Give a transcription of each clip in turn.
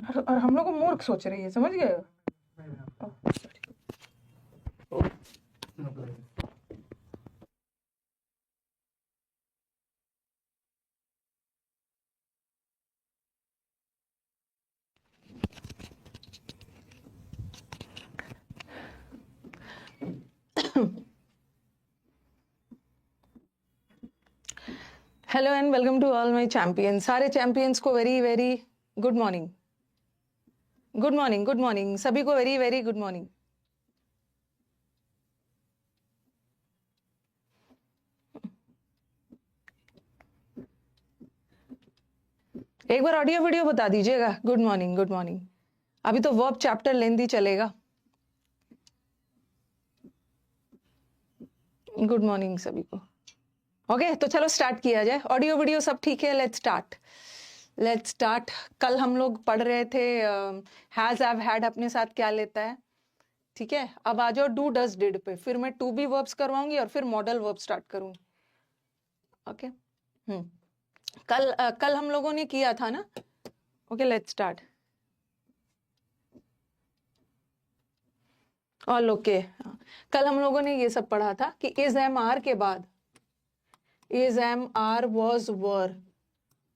और हम लोग को मूर्ख सोच रही है, समझ गए? Hello and welcome to all my champions. सारे चैंपियंस को very very good morning. Good morning, good morning सभी को, वेरी वेरी गुड मॉर्निंग। एक बार ऑडियो वीडियो बता दीजिएगा। Good morning, good morning. अभी तो वर्ब चैप्टर लेंदी चलेगा। गुड मॉर्निंग सभी को। ओके तो चलो स्टार्ट किया जाए। ऑडियो वीडियो सब ठीक है, लेट्स स्टार्ट, लेट्स स्टार्ट। कल हम लोग पढ़ रहे थे हैज हैव हैड अपने साथ क्या लेता है, ठीक है। अब आ जाओ डू डज डिड पे, फिर मैं टू बी वर्ब्स करवाऊंगी और फिर मॉडल वर्ब स्टार्ट करूंगी। ओके कल हम लोगों ने किया था ना। Okay let's start. All okay. कल हम लोगों ने ये सब पढ़ा था कि इज एम आर के बाद is am are was were,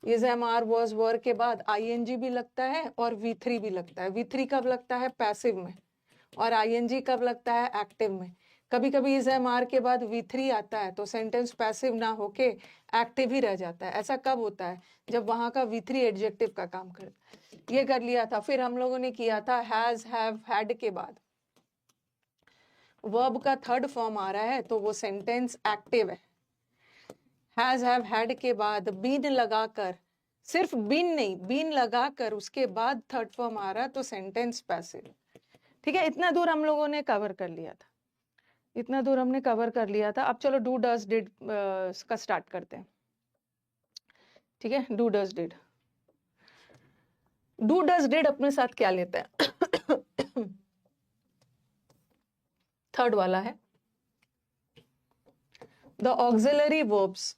is am are was were के बाद आईएनजी भी लगता है और V3 भी लगता है। V3 कब लगता है? पैसिव में। और आईएनजी कब लगता है? एक्टिव में। कभी कभी इज एम आर के बाद V3 आता है तो सेंटेंस पैसिव ना होके एक्टिव ही रह जाता है। ऐसा कब होता है? जब वहां का V3 एडजेक्टिव का काम करता है। ये कर लिया था। फिर हम लोगों ने किया था हैज हैव हैड के बाद वर्ब का थर्ड फॉर्म आ रहा है तो वो सेंटेंस एक्टिव है। हैज हैव हैड के बाद बीन लगाकर, सिर्फ बीन नहीं, बीन लगाकर उसके बाद थर्ड फॉर्म आ रहा तो सेंटेंस पैसिव। ठीक है, इतना दूर हम लोगों ने कवर कर लिया था, इतना दूर हमने कवर कर लिया था। अब चलो डू डज डिड का स्टार्ट करते हैं। ठीक है, do does did. Do does did अपने साथ क्या लेता है? थर्ड वाला है the auxiliary verbs,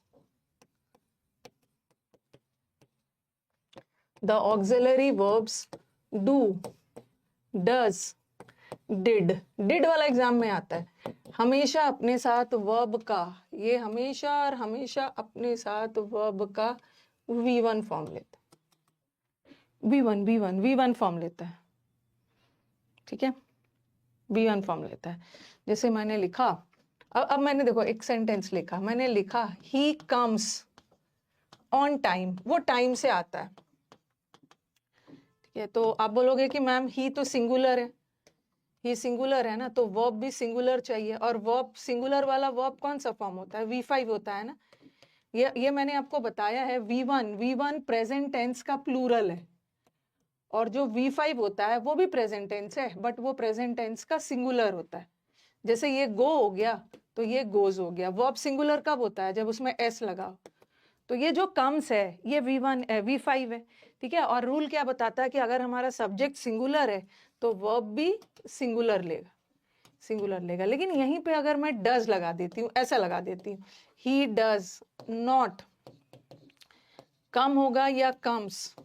the auxiliary verbs do does did. Did वाला एग्जाम में आता है। हमेशा अपने साथ वर्ब का, ये हमेशा और हमेशा अपने साथ वर्ब का V1 फॉर्म लेता है। V1 फॉर्म लेता है। ठीक है, V1 फॉर्म लेता है। जैसे मैंने लिखा, अब मैंने देखो एक सेंटेंस लिखा, मैंने लिखा ही कम्स ऑन टाइम, वो टाइम से आता है। ठीक है, तो आप बोलोगे कि मैम ही तो सिंगुलर है, ही सिंगुलर है ना, तो वर्ब भी सिंगुलर चाहिए। और वर्ब सिंगुलर वाला वर्ब कौन सा फॉर्म होता है? V5 होता है ना। ये मैंने आपको बताया है। V1 प्रेजेंट टेंस का प्लूरल है और जो V5 होता है वो भी प्रेजेंट टेंस है, बट वो प्रेजेंट टेंस का सिंगुलर होता है। जैसे ये गो हो गया तो ये गोज हो गया। वर्ब सिंगुलर कब होता है? जब उसमें s लगाओ। तो ये जो कम्स है ये V5 है। ठीक है, और रूल क्या बताता है कि अगर हमारा सब्जेक्ट सिंगुलर है तो वर्ब भी सिंगुलर लेगा, सिंगुलर लेगा। लेकिन यहीं पे अगर मैं डज लगा देती हूँ, ऐसा लगा देती हूँ, ही डज नॉट कम होगा या कम्स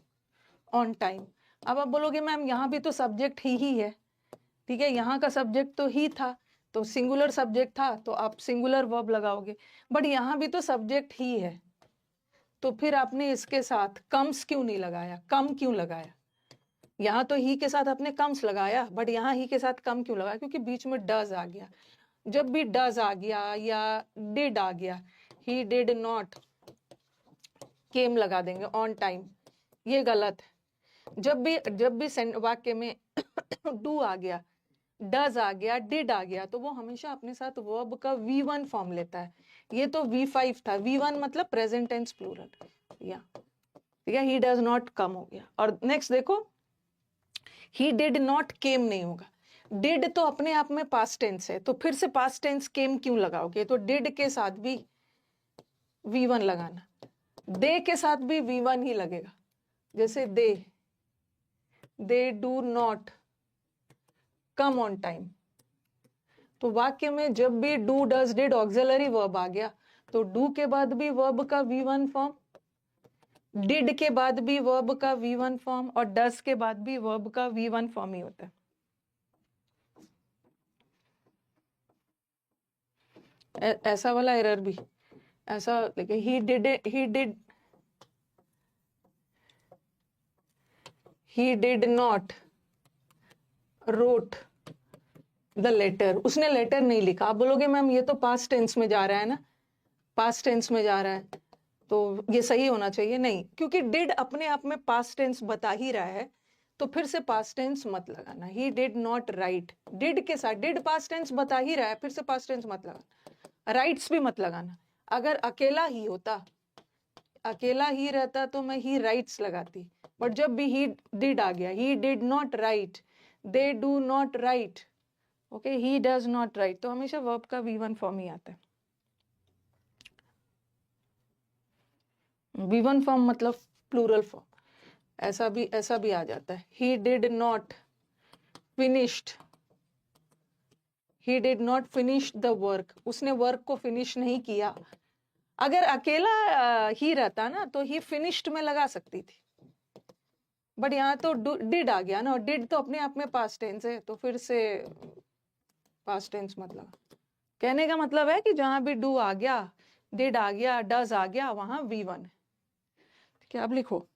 ऑन टाइम। अब आप बोलोगे मैम यहाँ भी तो सब्जेक्ट ही है। ठीक है, यहाँ का सब्जेक्ट तो ही था, तो सिंगुलर सब्जेक्ट था तो आप सिंगुलर वर्ब लगाओगे। बट यहाँ भी तो सब्जेक्ट ही है, तो फिर आपने इसके साथ कम्स क्यों नहीं लगाया? कम क्यों लगाया? यहाँ तो ही के साथ आपने कम्स लगाया, बट यहाँ ही के साथ कम क्यों लगाया? क्योंकि बीच में डज आ गया। जब भी डज आ गया या डिड आ गया, ही डिड नॉट केम लगा देंगे ऑन टाइम, ये गलत है। जब भी वाक्य में डू आ गया, डज आ गया, डिड आ गया, तो वो हमेशा अपने साथ वर्ब का V1 फॉर्म लेता है। ये तो V5 था। V1 मतलब प्रेजेंट टेंस प्लूरल। या ठीक है, ही डज नॉट कम हो गया। और नेक्स्ट देखो, ही डिड नॉट केम नहीं होगा। डिड तो अपने आप में पास्ट टेंस है, तो फिर से पास्ट टेंस केम क्यों लगाओगे? तो डिड के साथ भी V1 लगाना, दे के साथ भी V1 ही लगेगा। जैसे they do not come on time, तो वाक्य में जब भी do does did auxiliary verb आ गया तो डू के बाद भी वर्ब का V1 फॉर्म, डिड के बाद भी वर्ब का V1 फॉर्म और डज के बाद भी वर्ब का V1 फॉर्म ही होता है। ऐसा वाला एरर भी ऐसा लिखे, he did not wrote the letter. उसने लेटर नहीं लिखा। आप बोलोगे मैम ये तो पास्ट टेंस में जा रहा है ना, पास्ट टेंस में जा रहा है तो ये सही होना चाहिए। नहीं, क्योंकि डिड अपने आप में पास्ट टेंस बता ही रहा है तो फिर से पास्ट टेंस मत लगाना। He did not right, did के साथ डिड पास्ट टेंस बता ही रहा है, फिर से पास्ट टेंस मत लगाना। राइट्स भी मत लगाना। अगर अकेला ही होता, अकेला ही रहता तो मैं ही राइट्स लगाती, बट जब भी ही डिड आ गया, he did not right, they do not right, okay, he does not right, तो हमेशा वर्ब का V1 फॉर्म ही आता है। V1 फॉर्म मतलब प्लूरल फॉर्म। ऐसा भी आ जाता है, he did not finished, he did not finish the work, उसने वर्क को फिनिश नहीं किया। अगर अकेला ही रहता ना तो ही फिनिश्ड में लगा सकती थी, बट यहाँ तो डिड आ गया ना, और डिड तो अपने आप में पास्ट टेंस है तो फिर से पास्ट टेंस मत लगा। कहने का मतलब है कि जहां भी डू आ गया, डिड आ गया, डज आ गया, वहां V1 है। ठीक है, अब लिखो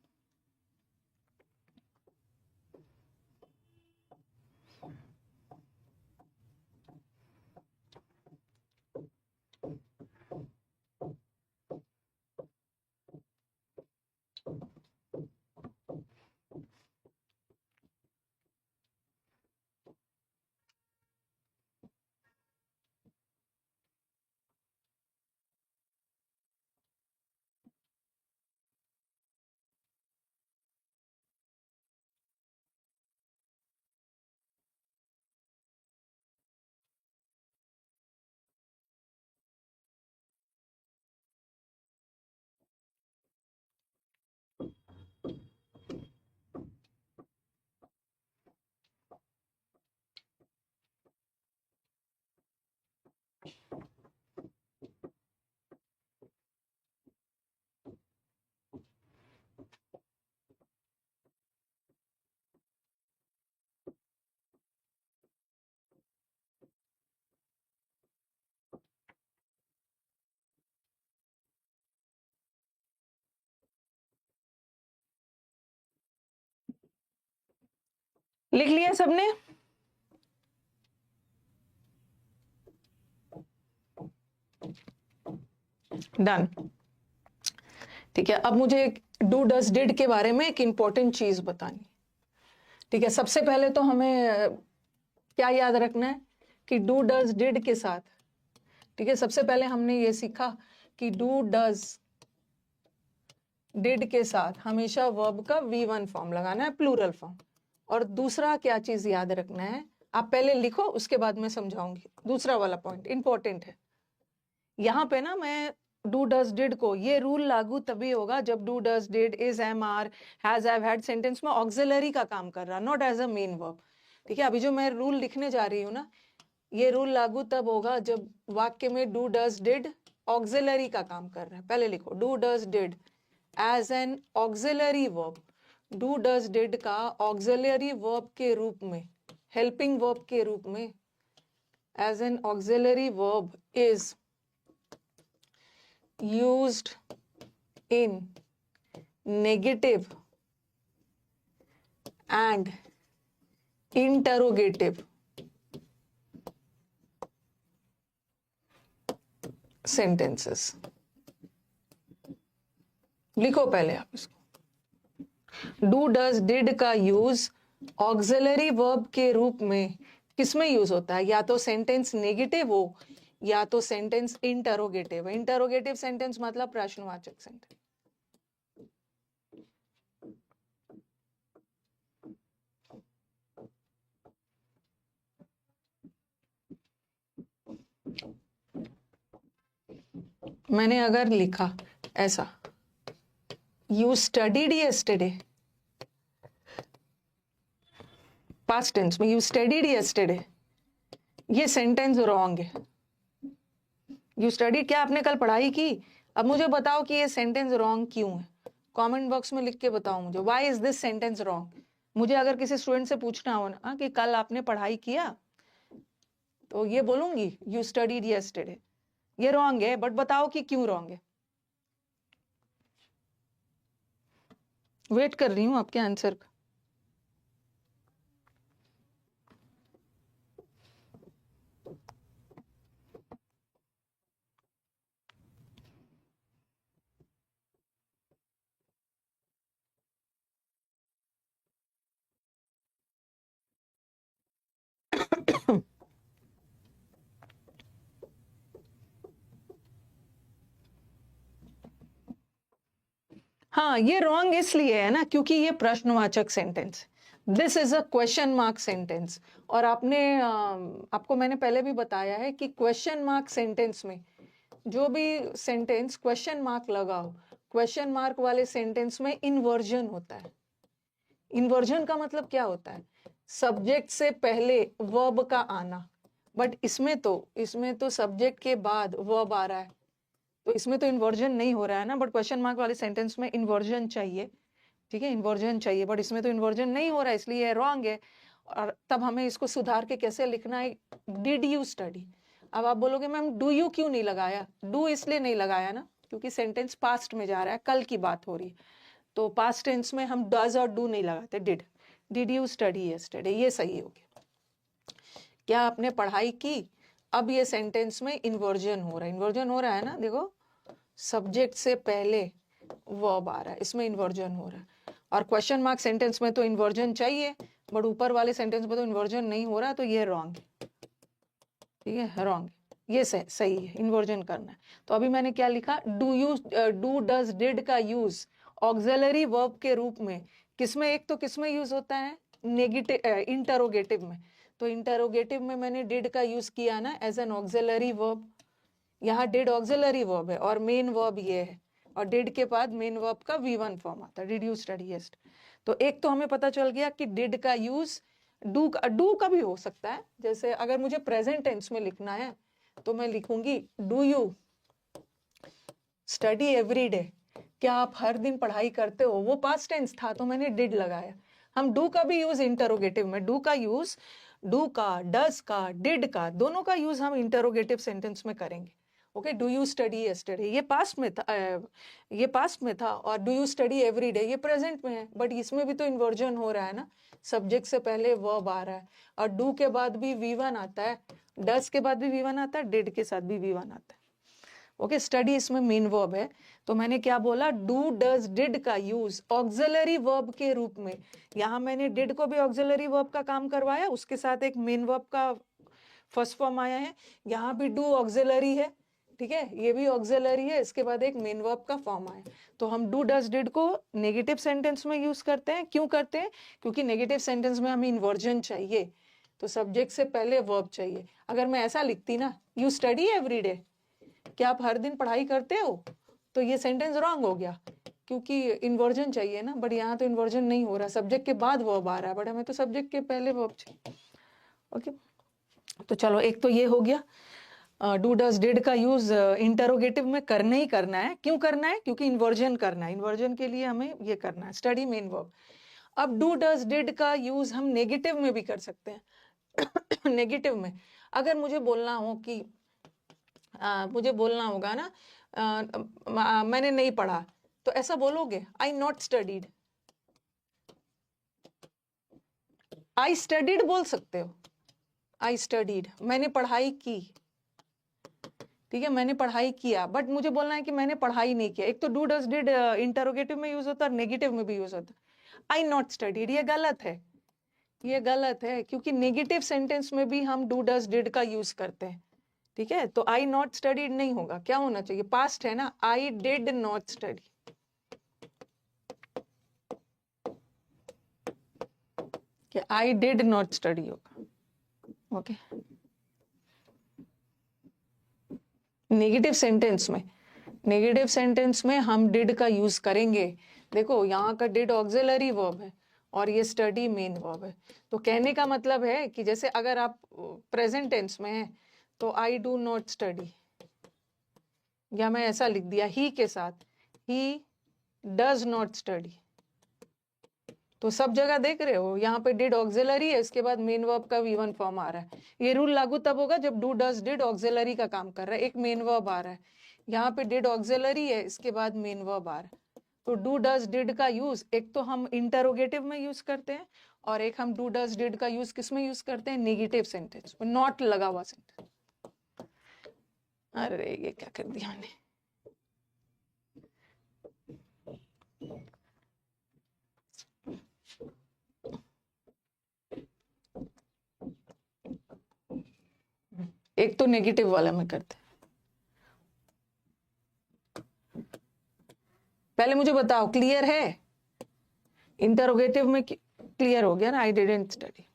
लिख लिया सबने? डन। ठीक है, अब मुझे डू डज डिड के बारे में एक इंपॉर्टेंट चीज बतानी। ठीक है, सबसे पहले तो हमें क्या याद रखना है कि डू डज डिड के साथ, ठीक है, सबसे पहले हमने ये सीखा कि डू डज डिड के साथ हमेशा वर्ब का V1 फॉर्म लगाना है, प्लूरल फॉर्म। और दूसरा क्या चीज याद रखना है, आप पहले लिखो उसके बाद मैं समझाऊंगी। दूसरा वाला पॉइंट इंपॉर्टेंट है। यहाँ पे ना मैं डू डज डिड को, ये रूल लागू तभी होगा जब do does did is am are has have had sentence में ऑक्सिलरी का काम कर रहा, not as a main verb. ठीक है, अभी जो मैं रूल लिखने जा रही हूँ ना, ये रूल लागू तब होगा जब वाक्य में डू डज डिड ऑक्सिलरी का काम कर रहा है। पहले लिखो do does did as an auxiliary verb. Do does did का ऑक्सिलरी वर्ब के रूप में, हेल्पिंग वर्ब के रूप में, as an auxiliary verb is used in negative and interrogative sentences। लिखो पहले आप इसको। डू डज डिड का यूज ऑक्सिलरी वर्ब के रूप में किसमें यूज होता है? या तो सेंटेंस नेगेटिव हो या तो सेंटेंस इंटरोगेटिव। इंटरोगेटिव सेंटेंस मतलब प्रश्नवाचक सेंटेंस। मैंने अगर लिखा ऐसा, you studied yesterday, past tense में, यू स्टडीड यस्टरडे, ये सेंटेंस रॉन्ग है। यू स्टडी, क्या आपने कल पढ़ाई की? अब मुझे बताओ कि ये सेंटेंस रॉन्ग क्यों है? कमेंट बॉक्स में लिख के बताओ मुझे, why is this sentence wrong. मुझे अगर किसी स्टूडेंट से पूछना हो ना कि कल आपने पढ़ाई किया, तो ये बोलूंगी यू स्टडीड यस्टरडे, ये रॉन्ग है, बट बताओ कि क्यों रॉन्ग है। वेट कर रही हूँ आपके आंसर का। हाँ, ये रॉन्ग इसलिए है ना क्योंकि ये प्रश्नवाचक sentence, this is a question mark sentence. और आपको मैंने पहले भी बताया है कि क्वेश्चन मार्क सेंटेंस में जो भी सेंटेंस क्वेश्चन मार्क लगाओ, क्वेश्चन मार्क वाले सेंटेंस में इन्वर्जन होता है। इन्वर्जन का मतलब क्या होता है? सब्जेक्ट से पहले वर्ब का आना, बट इसमें तो सब्जेक्ट के बाद वर्ब आ रहा है, तो इसमें तो इन्वर्जन नहीं हो रहा है ना। बट क्वेश्चन मार्क वाले सेंटेंस में इन्वर्जन चाहिए, ठीक है, इन्वर्जन चाहिए, बट इसमें तो इन्वर्जन नहीं हो रहा है, इसलिए रॉन्ग है। और तब हमें इसको सुधार के कैसे लिखना है, डिड यू स्टडी। अब आप बोलोगे मैम डू यू क्यों नहीं लगाया? डू इसलिए नहीं लगाया ना क्योंकि सेंटेंस पास्ट में जा रहा है, कल की बात हो रही है, तो पास्ट टेंस में हम डज और डू नहीं लगाते, डिड यू स्टडी यस्टरडे, ये सही हो गया। क्या आपने पढ़ाई की? अब ये सेंटेंस में इन्वर्जन हो रहा है, इन्वर्जन हो रहा है ना, देखो सब्जेक्ट से पहले वर्ब आ रहा है, इसमें इन्वर्जन हो रहा है। और क्वेश्चन मार्क सेंटेंस में तो इन्वर्जन चाहिए, बट ऊपर वाले सेंटेंस में तो इन्वर्जन नहीं हो रहा, तो ये रॉन्ग है, ठीक है, रॉन्ग। ये सही है, इन्वर्जन करना है। तो अभी मैंने क्या लिखा, डू डज डिड का यूज ऑक्सिलरी वर्ब के रूप में किसमें, एक तो किसमें यूज होता है, नेगेटिव इंटरोगेटिव में। तो इंटरोगेटिव में मैंने डिड का यूज किया ना एज एन ऑक्सिलरी वर्ब। यहाँ डिड ऑक्सिलरी वर्ब है और मेन वर्ब ये है, और डिड के बाद मेन वर्ब का V1 फॉर्म आता है, डिड यू स्टडी यस्टरडे। तो एक तो हमें पता चल गया कि डिड का यूज डू का भी हो सकता है। जैसे अगर मुझे प्रेजेंट टेंस में लिखना है तो मैं लिखूंगी do you study every day, क्या आप हर दिन पढ़ाई करते हो, वो पास्ट टेंस था तो मैंने डिड लगाया। हम डू का भी यूज इंटरोगेटिव में, डू का, डज का, डिड का, दोनों का यूज हम इंटरोगेटिव सेंटेंस में करेंगे। Okay, do you study yesterday ये पास्ट में था, और do you study every day ये प्रेजेंट में है, बट इसमें भी तो इन्वर्जन हो रहा है ना, सब्जेक्ट से पहले वर्ब आ रहा है, और डू के बाद भी V1 आता है, डज के बाद भी V1 आता है, डिड के साथ भी V1 आता है। ओके, स्टडी इसमें मेन वर्ब है, तो मैंने क्या बोला, डू डज डिड का यूज ऑक्सिलरी वर्ब के रूप में। यहां मैंने डिड को भी ऑक्सिलरी वर्ब का काम करवाया, उसके साथ एक मेन वर्ब का फर्स्ट फॉर्म आया है। यहाँ भी डू ऑक्सिलरी है, ठीक है, ये भी ऑक्सिलरी है, इसके बाद एक मेन वर्ब का फॉर्म आया। तो हम डू डज डिड को नेगेटिव सेंटेंस में यूज करते हैं। क्यों करते हैं? क्योंकि नेगेटिव सेंटेंस में हमें इन्वर्जन चाहिए, तो सब्जेक्ट से पहले वर्ब चाहिए। अगर मैं ऐसा लिखती ना, यू स्टडी एवरी डे, क्या आप हर दिन पढ़ाई करते हो, तो ये सेंटेंस रॉन्ग हो गया क्योंकि इन्वर्जन चाहिए ना, बट यहाँ तो इन्वर्जन नहीं हो रहा, सब्जेक्ट के बाद वर्ब आ रहा है, बट हमें तो सब्जेक्ट के पहले वर्ब चाहिए। ओके, तो चलो एक तो ये हो गया, डू डज डिड का यूज इंटरोगेटिव में करना ही करना है। क्यों करना है? क्योंकि इन्वर्जन करना है, इन्वर्जन के लिए हमें ये करना है, स्टडी मेन वर्ब। अब डू डज डिड का यूज हम नेगेटिव में भी कर सकते हैं। नेगेटिव में अगर मुझे बोलना हो कि मुझे बोलना होगा ना, मैंने नहीं पढ़ा, तो ऐसा बोलोगे, आई नॉट स्टडीड। आई स्टडीड बोल सकते हो, आई स्टडीड, मैंने पढ़ाई की, ठीक है, मैंने पढ़ाई किया, बट मुझे बोलना है कि मैंने पढ़ाई नहीं किया। एक तो डू डज डिड इंटरोगेटिव में यूज होता है और नेगेटिव में भी यूज होता है। आई नॉट स्टडीड ये गलत है, ये गलत है, क्योंकि नेगेटिव सेंटेंस में भी हम डू डज डिड का यूज करते हैं, ठीक है। तो आई नॉट स्टडीड नहीं होगा, क्या होना चाहिए, पास्ट है ना, I did not study. I did not study होगा। ओके, नेगेटिव सेंटेंस में हम डिड का यूज करेंगे। देखो यहाँ का डिड ऑक्सिलरी वर्ब है और ये स्टडी मेन वर्ब है, तो कहने का मतलब है कि जैसे अगर आप प्रेजेंट टेंस में है तो आई डू नॉट स्टडी, या मैं ऐसा लिख दिया ही के साथ, ही डज नॉट स्टडी। तो सब जगह देख रहे हो, यहाँ पे डिड ऑक्सिलरी है, इसके बाद मेन वर्ब का V1 फॉर्म आ रहा है। ये रूल लागू तब होगा जब डू डज डिड ऑक्सिलरी का काम कर रहा है, एक मेन वर्ब आ रहा है। यहाँ पे डिड ऑक्सिलरी है, इसके बाद मेन वर्ब आ रहा है। तो डू डज डिड का यूज एक तो हम इंटरोगेटिव में यूज करते हैं, और एक हम डू डज डिड का यूज किस में यूज करते हैं, नेगेटिव सेंटेंस, नॉट लगा हुआ सेंटेंस। अरे ये क्या कर दिया मैंने। एक तो नेगेटिव वाला में करते हैं। पहले मुझे बताओ क्लियर है, इंटरोगेटिव में क्लियर हो गया ना, आई डिडंट स्टडी।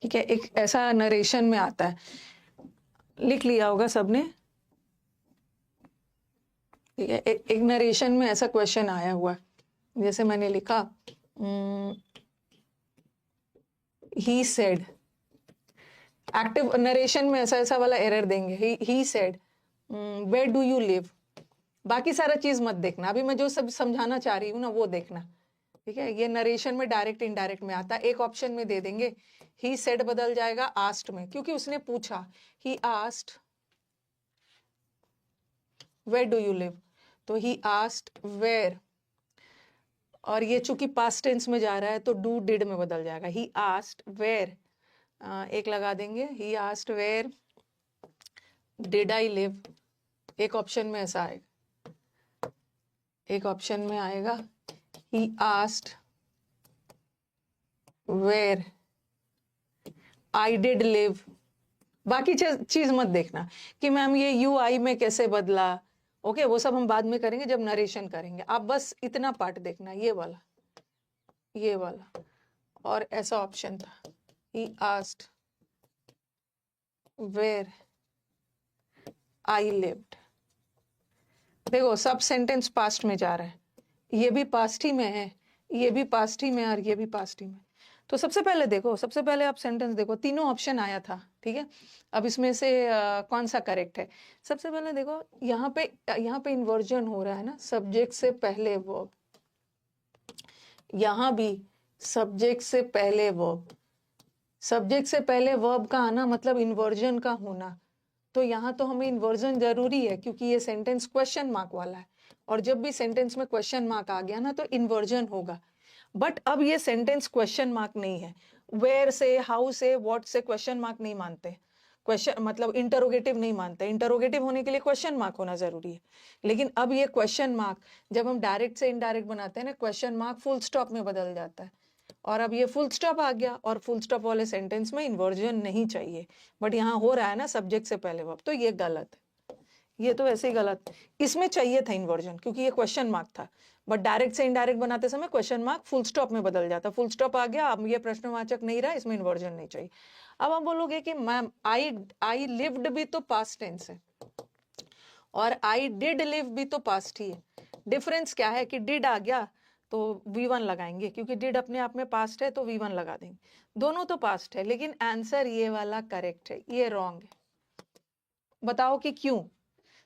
ठीक है, एक ऐसा नरेशन में आता है, लिख लिया होगा सबने। ठीक है, एक नरेशन में ऐसा क्वेश्चन आया हुआ है, जैसे मैंने लिखा ही सेड। एक्टिव नरेशन में ऐसा ऐसा वाला एरर देंगे, he said where do you live. बाकी सारा चीज मत देखना, अभी मैं जो सब समझाना चाह रही हूँ ना वो देखना। ठीक है, ये नरेशन में डायरेक्ट इनडायरेक्ट में आता है। एक ऑप्शन में दे देंगे ही सेड बदल जाएगा आस्ट में, क्योंकि उसने पूछा, he asked where do you live, तो ही आस्ट वेयर, और ये चूंकि पास्ट टेंस में जा रहा है तो डू डिड में बदल जाएगा, ही आस्ट वेयर। एक लगा देंगे, he asked where did I live. एक ऑप्शन में ऐसा आएगा, एक ऑप्शन में आएगा he asked where I did live. बाकी चीज मत देखना कि मैम ये यू आई में कैसे बदला, ओके वो सब हम बाद में करेंगे जब नरेशन करेंगे। आप बस इतना पार्ट देखना, ये वाला, ये वाला। और ऐसा ऑप्शन था, he asked where I lived. देखो सब सेंटेंस पास्ट में जा रहा है, ये भी पास्ट ही में है, ये भी पास्ट ही में, और ये भी पास्ट ही में। तो सबसे पहले देखो, सबसे पहले आप सेंटेंस देखो, तीनों ऑप्शन आया था। ठीक है, अब इसमें से कौन सा करेक्ट है। सबसे पहले देखो यहाँ पे इन्वर्जन हो रहा है ना, सब्जेक्ट से पहले वर्ब, यहाँ भी सब्जेक्ट से पहले वर्ब। सब्जेक्ट से पहले वर्ब का आना मतलब इन्वर्जन का होना, तो यहाँ तो हमें इन्वर्जन जरूरी है क्योंकि ये सेंटेंस क्वेश्चन मार्क वाला है, और जब भी सेंटेंस में क्वेश्चन मार्क आ गया ना तो इन्वर्जन होगा। बट अब ये सेंटेंस क्वेश्चन मार्क नहीं है, वेयर से, हाउ से, व्हाट से क्वेश्चन मार्क नहीं मानते, क्वेश्चन मतलब इंटरोगेटिव नहीं मानते। इंटरोगेटिव होने के लिए क्वेश्चन मार्क होना जरूरी है, लेकिन अब ये क्वेश्चन मार्क जब हम डायरेक्ट से इनडायरेक्ट बनाते हैं ना, क्वेश्चन मार्क फुल स्टॉप में बदल जाता है, और अब ये फुल स्टॉप आ गया, और फुल स्टॉप वाले सेंटेंस में इन्वर्जन नहीं चाहिए, बट यहाँ हो रहा है ना सब्जेक्ट से पहले वर्ब, तो ये गलत है। ये तो वैसे ही गलत, इसमें चाहिए था इन्वर्जन क्योंकि ये क्वेश्चन मार्क था, बट डायरेक्ट से इनडायरेक्ट बनाते समय क्वेश्चन मार्क फुल स्टॉप में बदल जाता, फुल स्टॉप आ गया, अब ये प्रश्नवाचक नहीं रहा, इसमें इन्वर्जन नहीं चाहिए। अब आप बोलोगे कि मैम आई लिव्ड भी तो पास्ट टेंस है, और आई डिड लिव भी तो पास्ट ही है। डिफरेंस क्या है कि डिड आ गया तो V1 लगाएंगे, क्योंकि डिड अपने आप में पास्ट है तो V1 लगा देंगे, दोनों तो पास्ट है, लेकिन आंसर ये वाला करेक्ट है, ये रॉन्ग है। बताओ कि क्यों।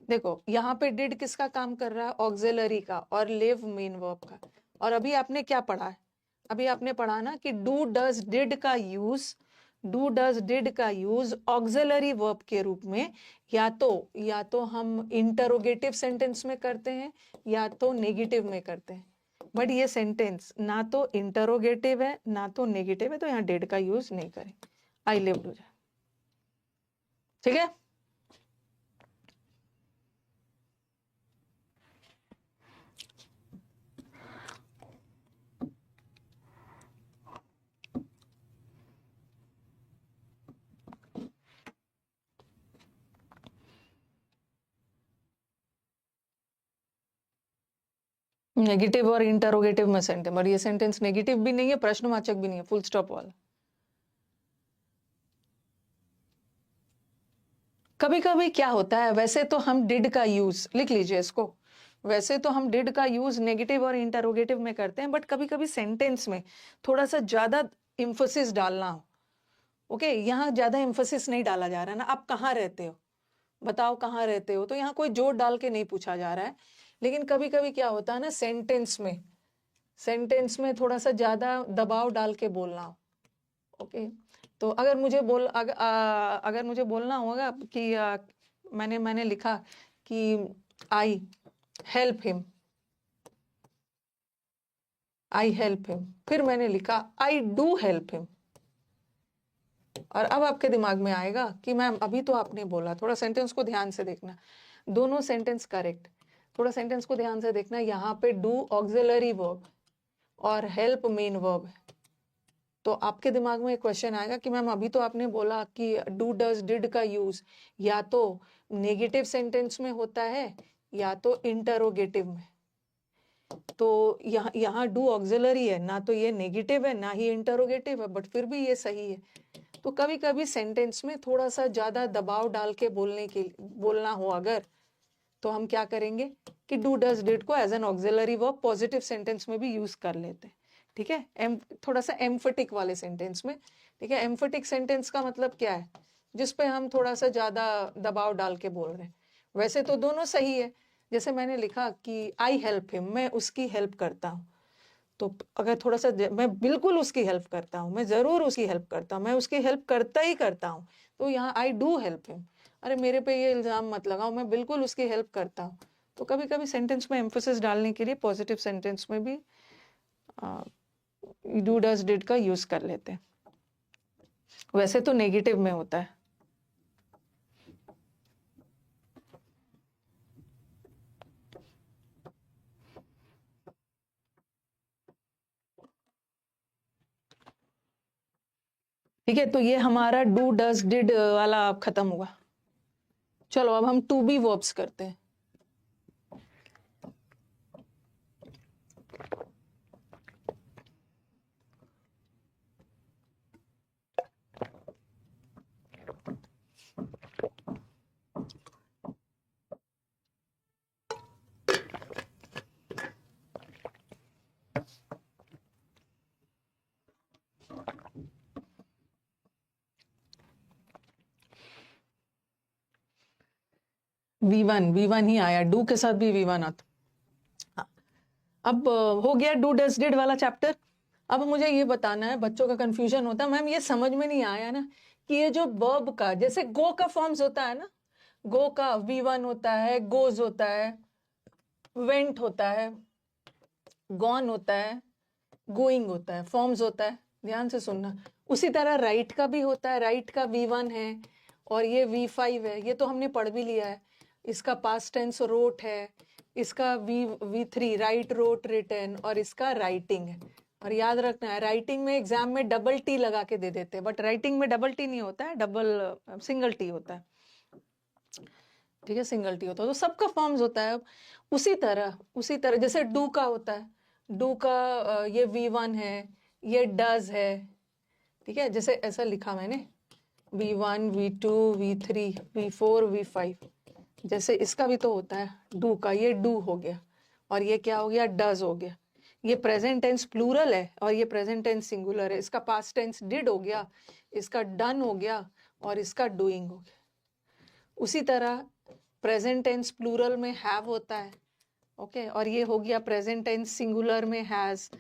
देखो यहाँ पे डिड किसका काम कर रहा है, ऑक्सिलरी का, और लिव मेन वर्ब का। और अभी आपने क्या पढ़ा है, अभी आपने पढ़ा ना कि डू डज डिड का यूज, डू डज डिड का यूज ऑक्सिलरी वर्ब के रूप में या तो हम इंटरोगेटिव सेंटेंस में करते हैं या तो नेगेटिव में करते हैं, बट ये सेंटेंस ना तो इंटरोगेटिव है ना तो नेगेटिव है, तो यहाँ डिड का यूज नहीं करें, आई लिव्ड हो जाए। ठीक है, नेगेटिव और इंटरोगेटिव में सेंटेंस, और ये सेंटेंस नेगेटिव भी नहीं है, प्रश्नवाचक भी नहीं है, फुल स्टॉप वाला। कभी कभी क्या होता है, वैसे तो हम डिड का यूज, लिख लीजिए इसको, वैसे तो हम डिड का यूज नेगेटिव और इंटरोगेटिव में करते हैं, बट कभी कभी सेंटेंस में थोड़ा सा ज्यादा इम्फोसिस डालना हो। ओके, यहाँ ज्यादा इम्फोसिस नहीं डाला जा रहा ना, आप कहाँ रहते हो, बताओ कहाँ रहते हो, तो यहाँ कोई जोर डाल के नहीं पूछा जा रहा है। लेकिन कभी कभी क्या होता है ना, सेंटेंस में थोड़ा सा ज्यादा दबाव डाल के बोलना हो। ओके, तो अगर मुझे बोलना होगा कि मैंने लिखा कि आई हेल्प हिम, फिर मैंने लिखा आई डू हेल्प हिम। और अब आपके दिमाग में आएगा कि मैम अभी तो आपने बोला, थोड़ा सेंटेंस को ध्यान से देखना, दोनों सेंटेंस करेक्ट, थोड़ा सेंटेंस को ध्यान से देखना, यहाँ पे डू ऑक्सिलरी वर्ब और हेल्प मेन वर्ब है। तो आपके दिमाग में एक क्वेश्चन आएगा कि मैम अभी तो आपने बोला कि डू डज डिड का यूज या तो नेगेटिव सेंटेंस में होता है या तो इंटरोगेटिव में। तो यहाँ डू ऑक्सिलरी है ना, तो ये नेगेटिव है ना ही इंटरोगेटिव है, बट फिर भी ये सही है। तो कभी कभी सेंटेंस में थोड़ा सा ज्यादा दबाव डाल के बोलना हो अगर, तो हम क्या करेंगे कि डू डज डिड को as an auxiliary verb positive sentence में भी यूज कर लेते हैं। ठीक है, थोड़ा सा एम्फेटिक वाले सेंटेंस में। ठीक है, एम्फेटिक सेंटेंस का मतलब क्या है, जिसपे हम थोड़ा सा ज्यादा दबाव डाल के बोल रहे हैं। वैसे तो दोनों सही है, जैसे मैंने लिखा कि आई हेल्प हिम, मैं उसकी हेल्प करता हूँ। तो अगर थोड़ा सा मैं बिल्कुल उसकी हेल्प करता हूँ, मैं जरूर उसकी हेल्प करता हूँ, मैं उसकी हेल्प करता ही करता हूँ, तो यहाँ आई डू हेल्प हिम। अरे मेरे पे ये इल्जाम मत लगाओ, मैं बिल्कुल उसकी हेल्प करता हूँ। तो कभी कभी सेंटेंस में एम्फोसिस डालने के लिए पॉजिटिव सेंटेंस में भी डू डज डिड का यूज कर लेते हैं। वैसे तो नेगेटिव में होता है। ठीक है, तो ये हमारा डू डज डिड वाला खत्म हुआ। चलो अब हम टू बी वर्ब्स करते हैं। V1 ही आया, डू के साथ भी V1 आता। हाँ, अब हो गया डू डज डिड वाला चैप्टर। अब मुझे ये बताना है, बच्चों का कंफ्यूजन होता है मैम ये समझ में नहीं आया ना कि ये जो वर्ब का, जैसे गो का फॉर्म्स होता है ना, गो का V1 होता है, गोज होता है, वेंट होता है, गॉन होता है, गोइंग होता है, फॉर्म्स होता है, ध्यान से सुनना। उसी तरह राइट का भी होता है, राइट का V1 है और ये V5 है, ये तो हमने पढ़ भी लिया है। इसका पास्ट टेंस रोट है, इसका V3 राइट, रोट, रिटन, और इसका राइटिंग है। और याद रखना है, राइटिंग में एग्जाम में डबल टी लगा के दे देते हैं, बट राइटिंग में डबल टी नहीं होता है, सिंगल टी होता है। ठीक है, सिंगल टी होता है, तो सबका फॉर्म्स होता है। उसी तरह जैसे डू का होता है, डू का ये V1 है, ये डज है। ठीक है, जैसे ऐसा लिखा मैंने V1 V2 V3 V4 V5, जैसे इसका भी तो होता है डू का, ये डू हो गया और ये क्या हो गया, डज हो गया। ये प्रेजेंट टेंस प्लूरल है और ये प्रेजेंट टेंस सिंगुलर है। इसका पास्ट टेंस डिड हो गया, इसका डन हो गया और इसका डूइंग हो गया। उसी तरह प्रेजेंट टेंस प्लूरल में हैव होता है, ओके, और ये हो गया प्रेजेंट टेंस सिंगुलर में हैज,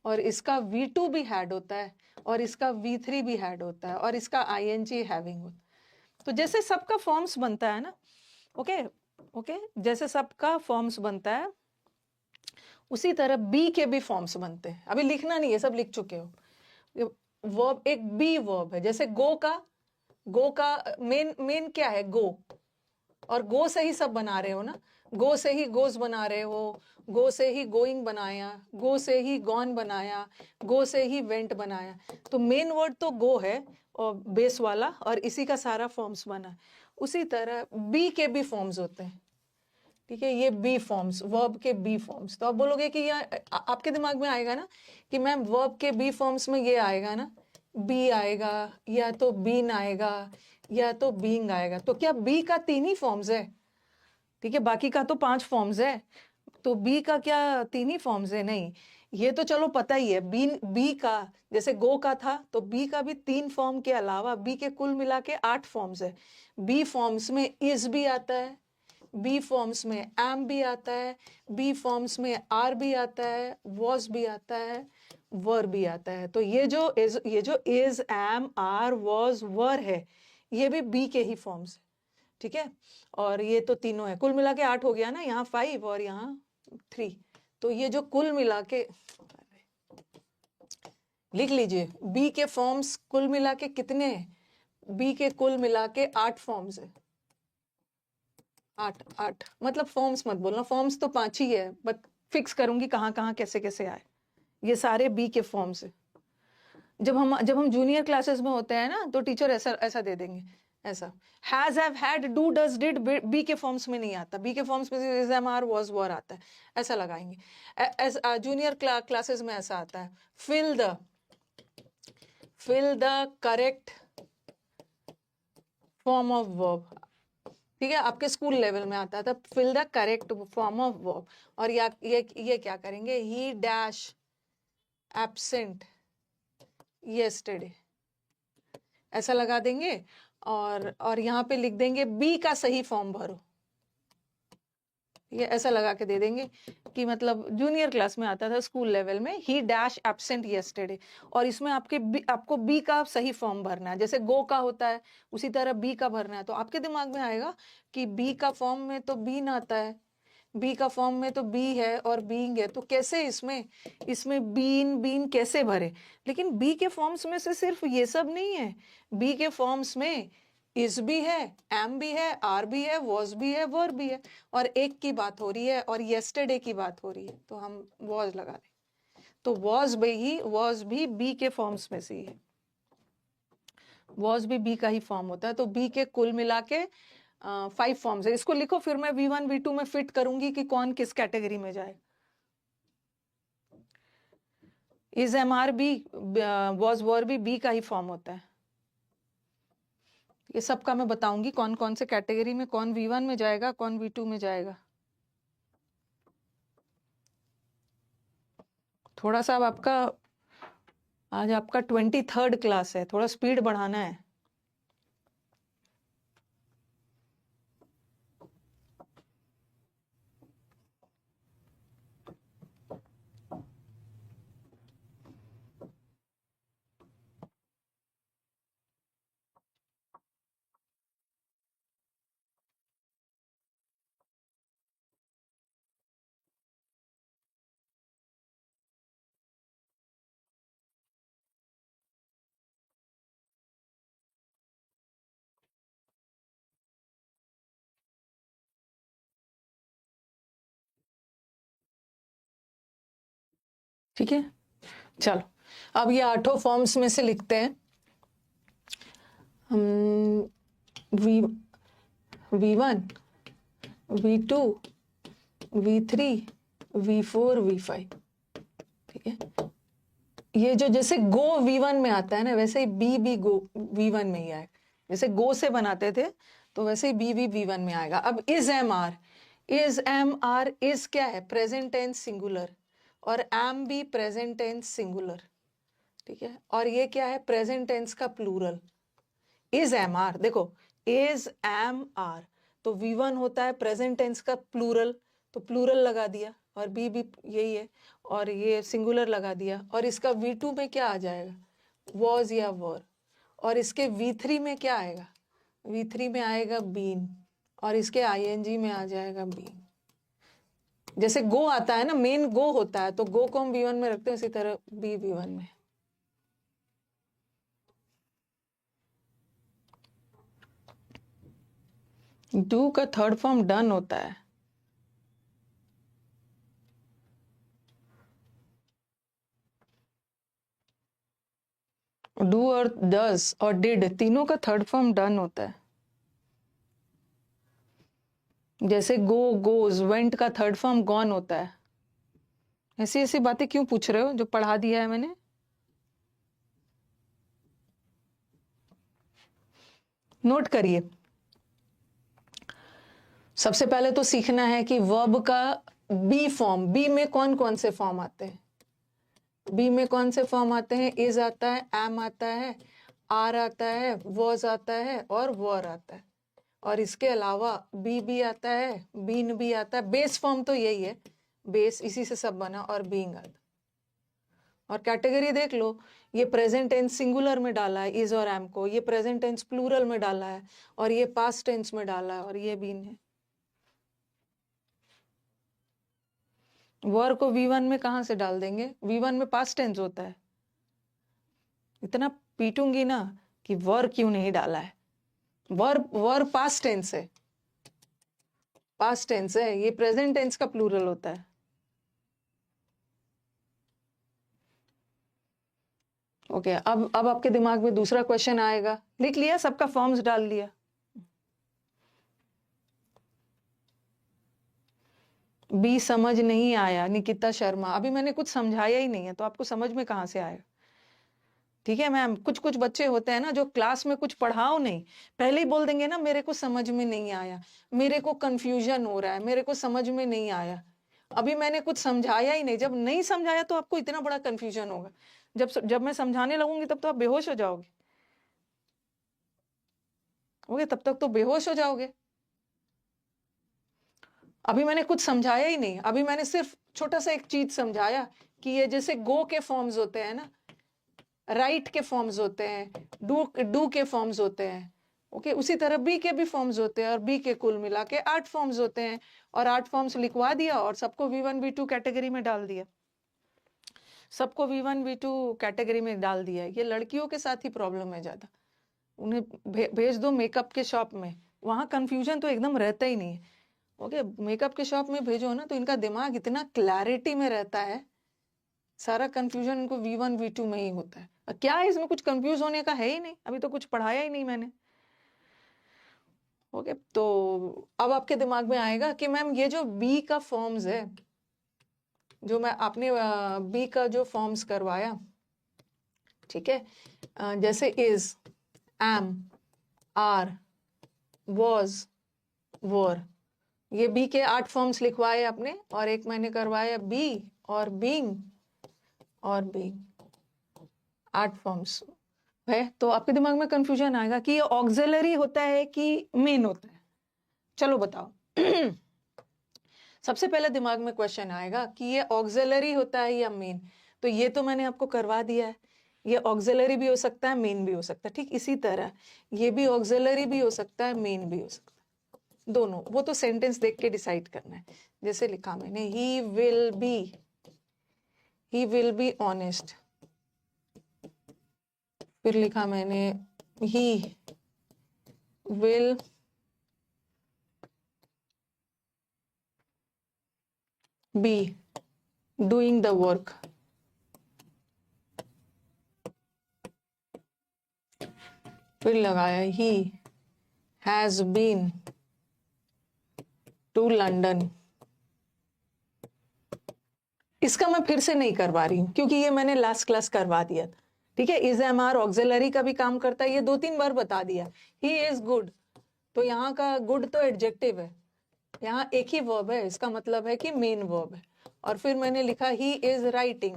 और इसका V2 भी हैड होता है और इसका V3 भी हैड होता है और इसका ING हैविंग होता है। तो जैसे सबका फॉर्म्स बनता है ना, ओके ओके, जैसे सबका फॉर्म्स बनता है उसी तरह बी के भी फॉर्म्स बनते हैं। अभी लिखना नहीं है, सब लिख चुके हो। वर्ब एक बी वर्ब है, जैसे गो का मेन क्या है, गो, और गो से ही सब बना रहे हो ना, गो से ही गोज बना रहे हो, गो से ही गोइंग बनाया, गो से ही गॉन बनाया, गो से ही वेंट बनाया। तो मेन वर्ड तो गो है और बेस वाला, और इसी का सारा फॉर्म्स बना। उसी तरह बी के भी फॉर्म्स होते हैं। ठीक है, ये बी फॉर्म्स, वर्ब के बी फॉर्म्स। तो आप बोलोगे कि आपके दिमाग में आएगा ना कि मैम वर्ब के बी फॉर्म्स में ये आएगा ना, बी आएगा या तो बीन आएगा या तो बीइंग आएगा। तो क्या बी का 3 ही फॉर्म्स है? ठीक है, बाकी का तो 5 फॉर्म्स है। तो बी का क्या तीन ही फॉर्म्स है? नहीं, ये तो चलो पता ही है। बी का जैसे गो का था, तो बी का भी 3 फॉर्म के अलावा बी के कुल मिला के 8 फॉर्म्स है। बी फॉर्म्स में इज भी आता है, बी फॉर्म्स में एम भी आता है, बी फॉर्म्स में आर भी आता है, वॉज भी आता है, वर भी आता है। तो ये जो is am are was were है, ये भी बी के ही फॉर्म्स है, ठीक है। और ये तो तीनों है, कुल मिला के 8 हो गया ना, यहाँ 5 और यहाँ 3। तो ये जो कुल मिला के, लिख लीजिए, बी के फॉर्म्स कुल मिला के कितने हैं? बी के कुल मिला के 8 फॉर्म्स है। 8 मतलब फॉर्म्स मत बोलना, फॉर्म्स तो 5 ही है, बट फिक्स करूंगी कहाँ कहाँ कैसे कैसे आए। ये सारे बी के फॉर्म्स है। जब हम जूनियर क्लासेस में होते हैं ना, तो टीचर ऐसा ऐसा दे देंगे, ऐसा has, have, had, do, does, did, be के फॉर्म्स में नहीं आता। बी के फॉर्म्स में is, am, are, was, were आता है, ऐसा लगाएंगे। जूनियर क्लासेस में ऐसा आता है, fill the correct form of verb, ठीक है। आपके स्कूल लेवल में आता था, fill the correct form of verb. और ये क्या करेंगे, ही डैश एब्सेंट येस्टरडे, ऐसा लगा देंगे। और यहाँ पे लिख देंगे बी का सही फॉर्म भरो, ये ऐसा लगा के दे देंगे कि मतलब जूनियर क्लास में आता था स्कूल लेवल में, ही डैश एब्सेंट येस्टरडे। और इसमें आपको बी का सही फॉर्म भरना है, जैसे गो का होता है उसी तरह बी का भरना है। तो आपके दिमाग में आएगा कि बी का फॉर्म में तो बीन आता है, बी का फॉर्म में तो बी है और बीइंग है, तो कैसे इसमें बीन कैसे भरे। लेकिन बी के फॉर्म्स में से सिर्फ ये सब नहीं है, बी के फॉर्म्स में इज भी है, एम भी है, आर भी है, वॉज भी है, वर भी है। और एक की बात हो रही है और येस्टरडे की बात हो रही है, तो हम वॉज लगा दें। तो वॉज भी बी के फॉर्म्स में से ही है, वॉज भी बी का ही फॉर्म होता है। तो बी के कुल मिला के 5 फॉर्म्स है। इसको लिखो, फिर मैं V1 V2 में फिट करूंगी कि कौन किस कैटेगरी में जाए। Is, am, are, be, was, were भी बी का ही फॉर्म होता है। ये सब का मैं बताऊंगी कौन कौन से कैटेगरी में, कौन V1 में जाएगा, कौन V2 में जाएगा। थोड़ा सा अब आज आपका 23rd क्लास है, थोड़ा स्पीड बढ़ाना है। ठीक है, चलो अब ये 8 फॉर्म्स में से लिखते हैं हम। V1, V2, V3, V4, V5, ठीक है। ये जो जैसे गो V1 में आता है ना, वैसे ही बी भी गो V1 में ही आएगा। जैसे गो से बनाते थे, तो वैसे ही बी भी V1 में आएगा। अब इज, एम, आर, इज क्या है, प्रेजेंट टेंस सिंगुलर, और एम भी प्रेजेंट टेंस सिंगुलर, ठीक है। और ये क्या है, प्रेजेंट टेंस का प्लूरल। इज, एम, आर, देखो, इज, एम, आर, तो V1 होता है प्रेजेंट टेंस का प्लूरल, तो प्लूरल लगा दिया, और बी भी यही है, और ये सिंगुलर लगा दिया। और इसका V2 में क्या आ जाएगा, वॉज या वर। और इसके V3 में क्या आएगा, V3 में आएगा बीन, और इसके ING में आ जाएगा बीन। जैसे गो आता है ना, मेन गो होता है, तो गो को हम V1 में रखते हैं, इसी तरह बी V1 में। डू का 3rd फॉर्म डन होता है। डू और डज और डिड तीनों का 3rd फॉर्म डन होता है। जैसे गो, गोज, वेंट का 3rd फॉर्म गॉन होता है। ऐसी ऐसी बातें क्यों पूछ रहे हो जो पढ़ा दिया है मैंने। नोट करिए, सबसे पहले तो सीखना है कि वर्ब का बी फॉर्म, बी में कौन कौन से फॉर्म आते हैं? बी में कौन से फॉर्म आते हैं? इज आता है, एम आता है, आर आता है, वॉज आता है और वर आता है। और इसके अलावा बी भी आता है, बीन भी आता है। बेस फॉर्म तो यही है, बेस इसी से सब बना, और बीइंग आता है। और कैटेगरी देख लो, ये प्रेजेंट टेंस सिंगुलर में डाला है इज और एम को, ये प्रेजेंट टेंस प्लूरल में डाला है, और ये पास्ट टेंस में डाला है, और ये बीन है। वर को V1 में कहां से डाल देंगे? V1 में पास्ट टेंस होता है। इतना पीटूंगी ना कि वर क्यों नहीं डाला है। वर वर पास्ट टेंस है, पास्ट टेंस है, ये प्रेजेंट टेंस का प्लूरल होता है। ओके, अब आपके दिमाग में दूसरा क्वेश्चन आएगा। लिख लिया, सबका फॉर्म्स डाल लिया? बी समझ नहीं आया, निकिता शर्मा। अभी मैंने कुछ समझाया ही नहीं है, तो आपको समझ में कहां से आएगा? ठीक है मैम, कुछ कुछ बच्चे होते हैं ना जो क्लास में कुछ पढ़ाओ नहीं, पहले ही बोल देंगे ना मेरे को समझ में नहीं आया, मेरे को कंफ्यूजन हो रहा है, मेरे को समझ में नहीं आया। अभी मैंने कुछ समझाया ही नहीं, जब नहीं समझाया तो आपको इतना बड़ा कंफ्यूजन होगा। जब मैं समझाने लगूंगी तब तो आप बेहोश हो जाओगे। ओके, तब तक तो बेहोश हो जाओगे। अभी मैंने कुछ समझाया ही नहीं, अभी मैंने सिर्फ छोटा सा एक चीज समझाया कि ये जैसे गो के फॉर्म्स होते हैं ना, राइट के फॉर्म्स होते हैं, डू के फॉर्म्स होते हैं, ओके, उसी तरह बी के भी फॉर्म्स होते हैं, और बी के कुल मिला के 8 फॉर्म्स होते हैं। और 8 फॉर्म्स लिखवा दिया और सबको V1 V2 कैटेगरी में डाल दिया, सबको V1 V2 कैटेगरी में डाल दिया। ये लड़कियों के साथ ही प्रॉब्लम है ज्यादा, उन्हें भेज दो मेकअप के शॉप में, वहां कंफ्यूजन तो एकदम रहता ही नहीं है। ओके, मेकअप के शॉप में भेजो ना तो इनका दिमाग इतना क्लैरिटी में रहता है, सारा कंफ्यूजन इनको V1 V2 में ही होता है। क्या है इसमें, कुछ कंफ्यूज होने का है ही नहीं, अभी तो कुछ पढ़ाया ही नहीं मैंने। ओके, तो अब आपके दिमाग में आएगा कि मैम ये जो बी का फॉर्म्स है, जो मैं आपने बी का जो फॉर्म्स करवाया, ठीक है, जैसे इज, एम, आर, वॉज, वर, ये बी के 8 फॉर्म्स लिखवाए आपने, और एक मैंने करवाया बी और बीइंग और बीइंग, 8 फॉर्म्स है। तो आपके दिमाग में कंफ्यूजन आएगा कि ये ऑक्सिलरी होता है कि मेन होता है। चलो बताओ। सबसे पहले दिमाग में क्वेश्चन आएगा कि ये ऑक्सिलरी होता है या मेन। तो ये तो मैंने आपको करवा दिया है, ये ऑक्सिलरी भी हो सकता है, मेन भी हो सकता है। ठीक इसी तरह ये भी ऑक्सिलरी भी हो सकता है, मेन भी हो सकता है, दोनों। वो तो सेंटेंस देख के डिसाइड करना है। जैसे लिखा मैंने, ही विल बी ऑनेस्ट, फिर लिखा मैंने he will be doing the work, फिर लगाया he has been to London. इसका मैं फिर से नहीं करवा रही हूँ क्योंकि ये मैंने लास्ट क्लास करवा दिया था। ठीक है, इज एम आर ऑक्सिलरी का भी काम करता है, ये 2-3 बार बता दिया। ही इज गुड, तो यहाँ का गुड तो एडजेक्टिव है, यहाँ एक ही वर्ब है, इसका मतलब है कि मेन वर्ब है। और फिर मैंने लिखा ही इज राइटिंग,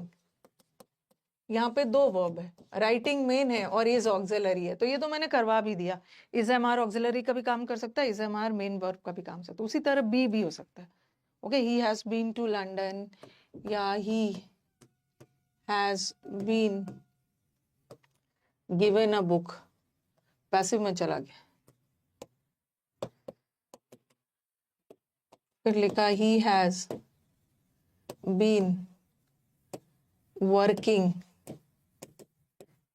यहाँ पे 2 वर्ब है, राइटिंग मेन है और इज ऑक्सिलरी है, तो ये तो मैंने करवा भी दिया। इज एम आर ऑक्सिलरी का भी काम कर सकता है, is am are main verb का भी काम कर सकता है। उसी तरह बी भी हो सकता है। Okay, he has been to London, या he has been given a book, passive में चला गया। फिर लिखा he has been working,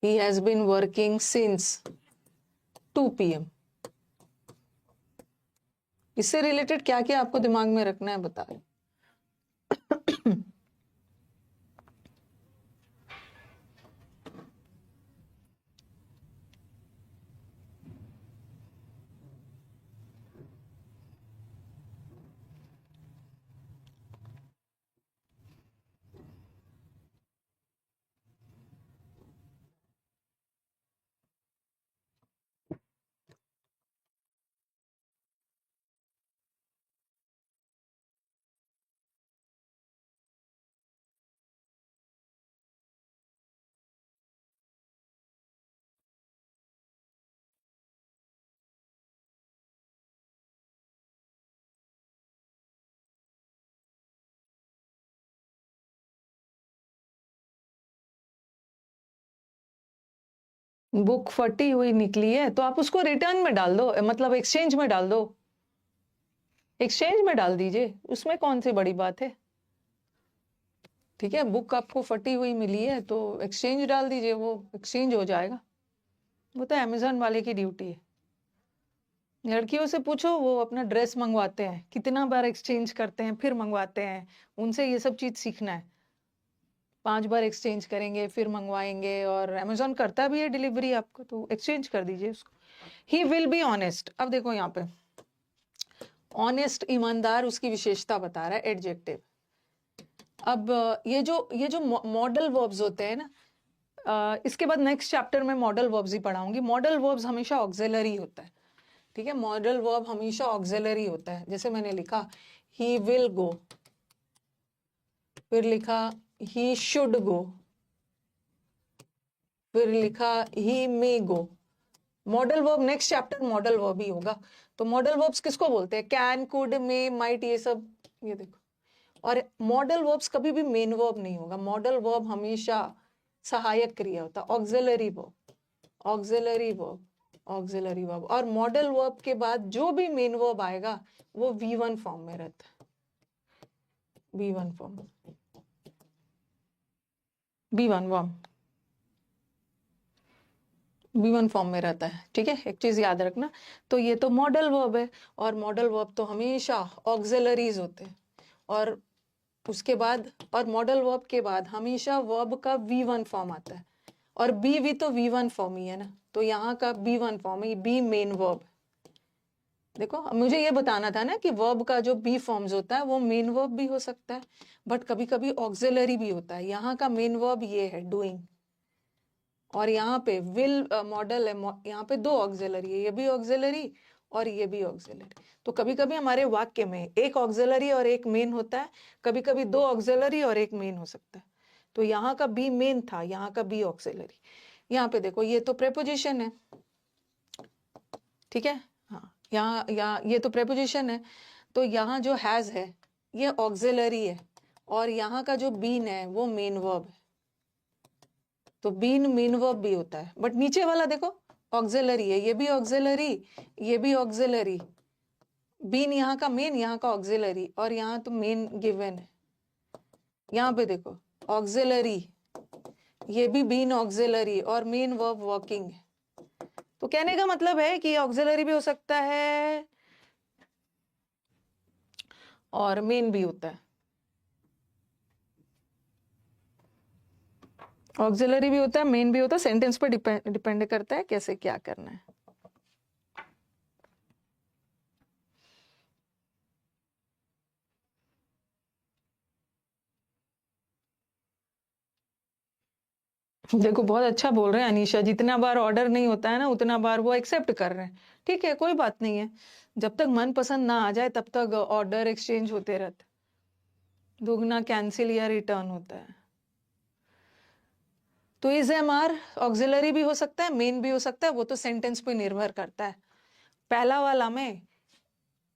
he has been working since 2 PM। इससे रिलेटेड क्या क्या आपको दिमाग में रखना है बता रहे। बुक फटी हुई निकली है तो आप उसको रिटर्न में डाल दो, मतलब एक्सचेंज में डाल दो, एक्सचेंज में डाल दीजिए, उसमें कौन सी बड़ी बात है। ठीक है, बुक आपको फटी हुई मिली है तो एक्सचेंज डाल दीजिए, वो एक्सचेंज हो जाएगा। वो तो अमेजोन वाले की ड्यूटी है। लड़कियों से पूछो, वो अपना ड्रेस मंगवाते हैं, कितना बार एक्सचेंज करते हैं फिर मंगवाते हैं, उनसे ये सब चीज सीखना है। 5 बार एक्सचेंज करेंगे फिर मंगवाएंगे, और अमेजोन करता भी है डिलीवरी आपको, तो एक्सचेंज कर दीजिए उसको। ही विल बी ऑनेस्ट। अब देखो यहाँ पे ऑनेस्ट, ईमानदार, उसकी विशेषता बता रहा है, एडजेक्टिव। अब ये जो मॉडल वर्ब्स होते हैं ना, इसके बाद नेक्स्ट चैप्टर में मॉडल वर्ब्स ही पढ़ाऊंगी। मॉडल वर्ब्स हमेशा ऑक्सिलरी होता है। ठीक है, मॉडल वर्ब हमेशा ऑक्सिलरी होता है। जैसे मैंने लिखा ही विल गो, फिर लिखा ही शुड गो, फिर लिखा he may go. Modal verb next chapter modal verb ही होगा। तो मॉडल वर्ब्स किसको बोलते हैं? कैन, कुड, मे, माइट, ये सब, ये देखो। और मॉडल वर्ब्स कभी भी मेन वर्ब नहीं होगा। मॉडल वर्ब हमेशा सहायक क्रिया होता है, auxiliary verb, auxiliary verb, auxiliary verb. और मॉडल वर्ब के बाद जो भी मेन वर्ब आएगा वो V1 फॉर्म में रहता है, V1 form, V1 form, V1 form में रहता है। ठीक है, एक चीज याद रखना। तो ये तो मॉडल वर्ब है, और मॉडल वर्ब तो हमेशा ऑक्सिलरीज होते हैं। और उसके बाद, और मॉडल वर्ब के बाद हमेशा वर्ब का V1 फॉर्म आता है, और बी भी तो V1 फॉर्म ही है ना, तो यहाँ का B1 फॉर्म है, बी मेन वर्ब। देखो, मुझे ये बताना था ना कि वर्ब का जो बी फॉर्म्स होता है वो मेन वर्ब भी हो सकता है, बट कभी कभी ऑक्सिलरी भी होता है। यहाँ का मेन वर्ब ये है डूइंग, और यहाँ पे विल मॉडल है, यहाँ पे 2 ऑक्सिलरी है, ये भी ऑक्सिलरी और ये भी ऑक्सिलरी। तो कभी कभी हमारे वाक्य में एक ऑक्सिलरी और एक मेन होता है, कभी कभी 2 ऑक्सिलरी और एक मेन हो सकता है। तो यहाँ का बी मेन था, यहाँ का बी ऑक्सिलरी। यहाँ पे देखो, ये तो प्रेपोजिशन है। ठीक है, हाँ, यहाँ ये तो प्रेपोजिशन है, तो यहाँ जो हैज है ये ऑक्सिलरी है, और यहाँ का जो बीन है वो मेन वर्ब है। तो बीन मेन वर्ब भी होता है, बट नीचे वाला देखो ऑक्सिलरी है, ये भी ऑक्सिलरी, ये भी ऑक्सिलरी। बीन यहाँ का मेन, यहाँ का ऑक्सिलरी, और यहाँ तो मेन गिवन है। यहाँ पे देखो ऑक्सिलरी, ये भी बीन ऑक्सिलरी, और मेन वर्ब वर्किंग है। तो कहने का मतलब है कि ऑक्सिलरी भी हो सकता है और मेन भी होता है। ऑक्सिलरी भी होता है, मेन भी होता है, सेंटेंस पर डिपेंड करता है कैसे क्या करना है। देखो, बहुत अच्छा बोल रहे हैं अनीशा, जितना बार ऑर्डर नहीं होता है ना उतना बार वो एक्सेप्ट कर रहे हैं। ठीक है, कोई बात नहीं है, जब तक मन पसंद ना आ जाए तब तक ऑर्डर एक्सचेंज होते रहते, दुगना कैंसिल या रिटर्न होता है। तो इज एम आर ऑक्सिलरी भी हो सकता है, मेन भी हो सकता है, वो तो सेंटेंस पे निर्भर करता है। पहला वाला में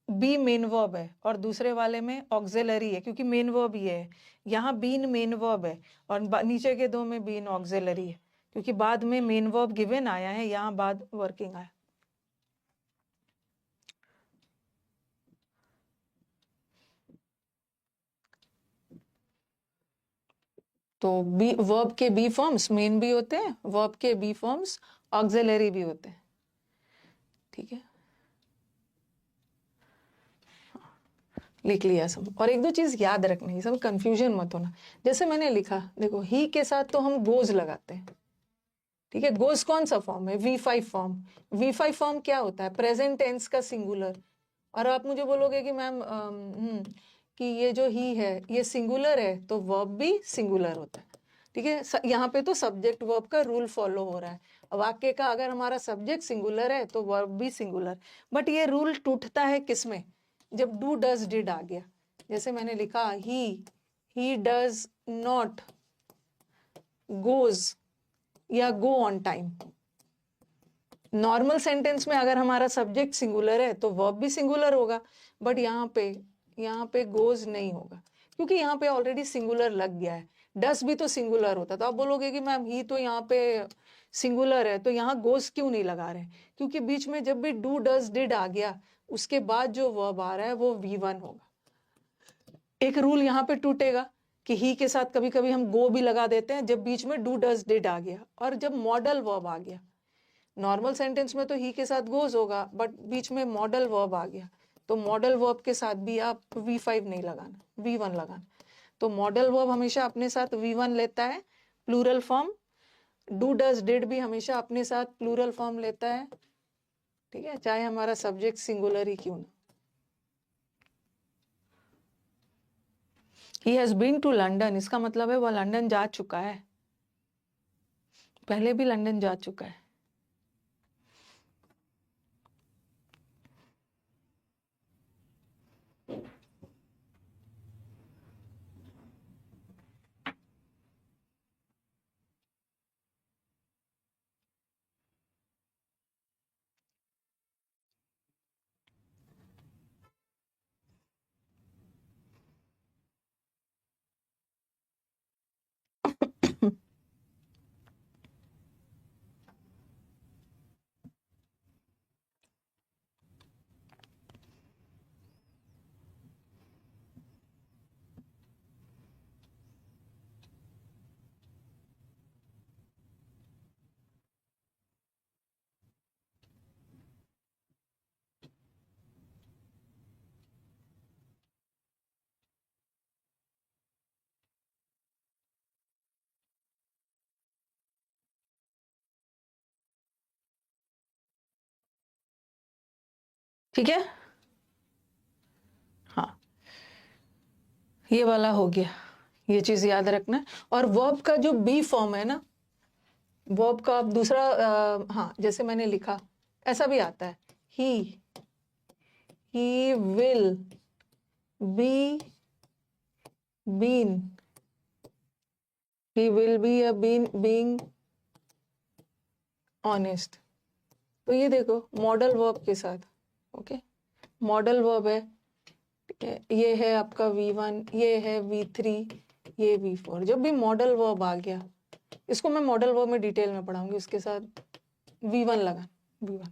बी मेन वर्ब है और दूसरे वाले में ऑक्सिलरी है, क्योंकि मेन वर्ब ये है। यहाँ बीन मेन वर्ब है और नीचे के 2 में बीन ऑक्सिलरी है, क्योंकि बाद में मेन वर्ब गिवन आया है, यहाँ बाद वर्किंग आया। तो बी वर्ब के बी फॉर्म्स मेन भी होते हैं, वर्ब के बी फॉर्म्स ऑक्सिलरी भी होते हैं। ठीक है, लिख लिया सब। और 1-2 चीज याद रखनी, सब कंफ्यूजन मत होना। जैसे मैंने लिखा, देखो ही के साथ तो हम गोज लगाते हैं। ठीक है, गोज कौन सा फॉर्म है? V5 form. V5 फॉर्म क्या होता है? प्रेजेंट टेंस का सिंगुलर। और आप मुझे बोलोगे कि मैम कि ये जो ही है ये सिंगुलर है, तो वर्ब भी सिंगुलर होता है। ठीक है, यहाँ पे तो सब्जेक्ट वर्ब का रूल फॉलो हो रहा है। वाक्य का अगर हमारा सब्जेक्ट सिंगुलर है तो वर्ब भी सिंगुलर। बट ये रूल टूटता है किसमें? जब डू डज डिड आ गया। जैसे मैंने लिखा ही डज नॉट गोज या go on time. Normal sentence में अगर हमारा सब्जेक्ट सिंगुलर है तो वर्ब भी सिंगुलर होगा, बट यहाँ पे गोज नहीं होगा, क्योंकि यहाँ पे ऑलरेडी सिंगुलर लग गया है। डस भी तो सिंगुलर होता है। तो आप बोलोगे कि मैम ही तो यहाँ पे सिंगुलर है, तो यहाँ गोस क्यों नहीं लगा रहे? क्योंकि बीच में जब भी डू डस डिड आ गया, उसके बाद जो वर्ब आ रहा है वो V1 होगा। एक रूल यहाँ पे टूटेगा कि ही के साथ कभी कभी हम गो भी लगा देते हैं जब बीच में डू डस डिड आ गया, और जब मॉडल वर्ब आ गया। नॉर्मल सेंटेंस में तो ही के साथ गोज होगा, बट बीच में मॉडल वर्ब आ गया, तो मॉडल वर्ब के साथ भी आप V5 नहीं लगाना, V1 लगाना। तो मॉडल वर्ब हमेशा अपने साथ V1 लेता है, plural form. Do does did भी हमेशा अपने साथ प्लूरल फॉर्म लेता है, ठीक है, चाहे हमारा सब्जेक्ट सिंगुलर ही क्यों ना। He has been to London, इसका मतलब है वह लंदन जा चुका है, पहले भी लंदन जा चुका है। ठीक है, हाँ, ये वाला हो गया, ये चीज याद रखना। और वर्ब का जो बी फॉर्म है ना, वर्ब का आप दूसरा हाँ, जैसे मैंने लिखा ऐसा भी आता है, he will be been, he will be a being honest. तो ये देखो मॉडल वर्ब के साथ, ओके, मॉडल वर्ब है, ये है आपका V1, ये है V3, ये V4। जब भी मॉडल वर्ब आ गया, इसको मैं मॉडल वर्ब में डिटेल में पढ़ाऊंगी, उसके साथ V1 लगा, V1।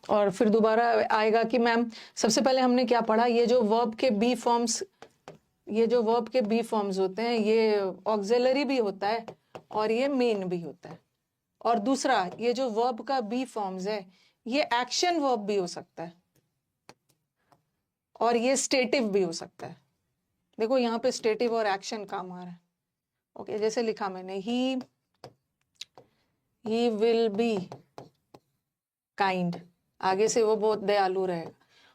और फिर दोबारा आएगा कि मैम सबसे पहले हमने क्या पढ़ा, ये जो वर्ब के बी फॉर्म्स, ये जो वर्ब के बी फॉर्म्स होते हैं, ये ऑक्सिलरी भी होता है और ये मेन भी होता है। और दूसरा, ये जो वर्ब का बी फॉर्म्स है, ये एक्शन वर्ब भी हो सकता है और ये स्टेटिव भी हो सकता है। देखो यहाँ पे स्टेटिव और एक्शन काम आ रहा है, ओके। जैसे लिखा मैंने, ही विल बी काइंड, आगे से वो बहुत दयालु रहेगा।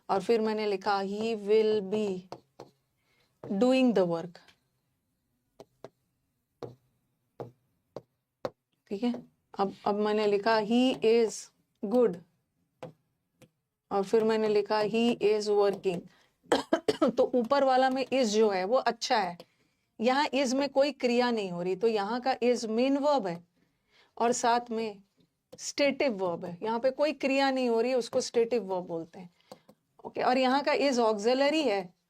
और फिर मैंने लिखा he will be doing the work, ठीक है। अब मैंने लिखा ही इज गुड, और फिर मैंने लिखा ही इज वर्किंग। तो ऊपर वाला में इज जो है वो अच्छा है, यहाँ इज में कोई क्रिया नहीं हो रही, तो यहाँ का इज मेन वर्ब है और साथ में स्टेटिव वर्ब है। यहाँ पे कोई क्रिया नहीं हो रही है, उसको स्टेटिव वर्ब बोलते हैं, ओके। और यहाँ का इज ऑक्सिलरी है,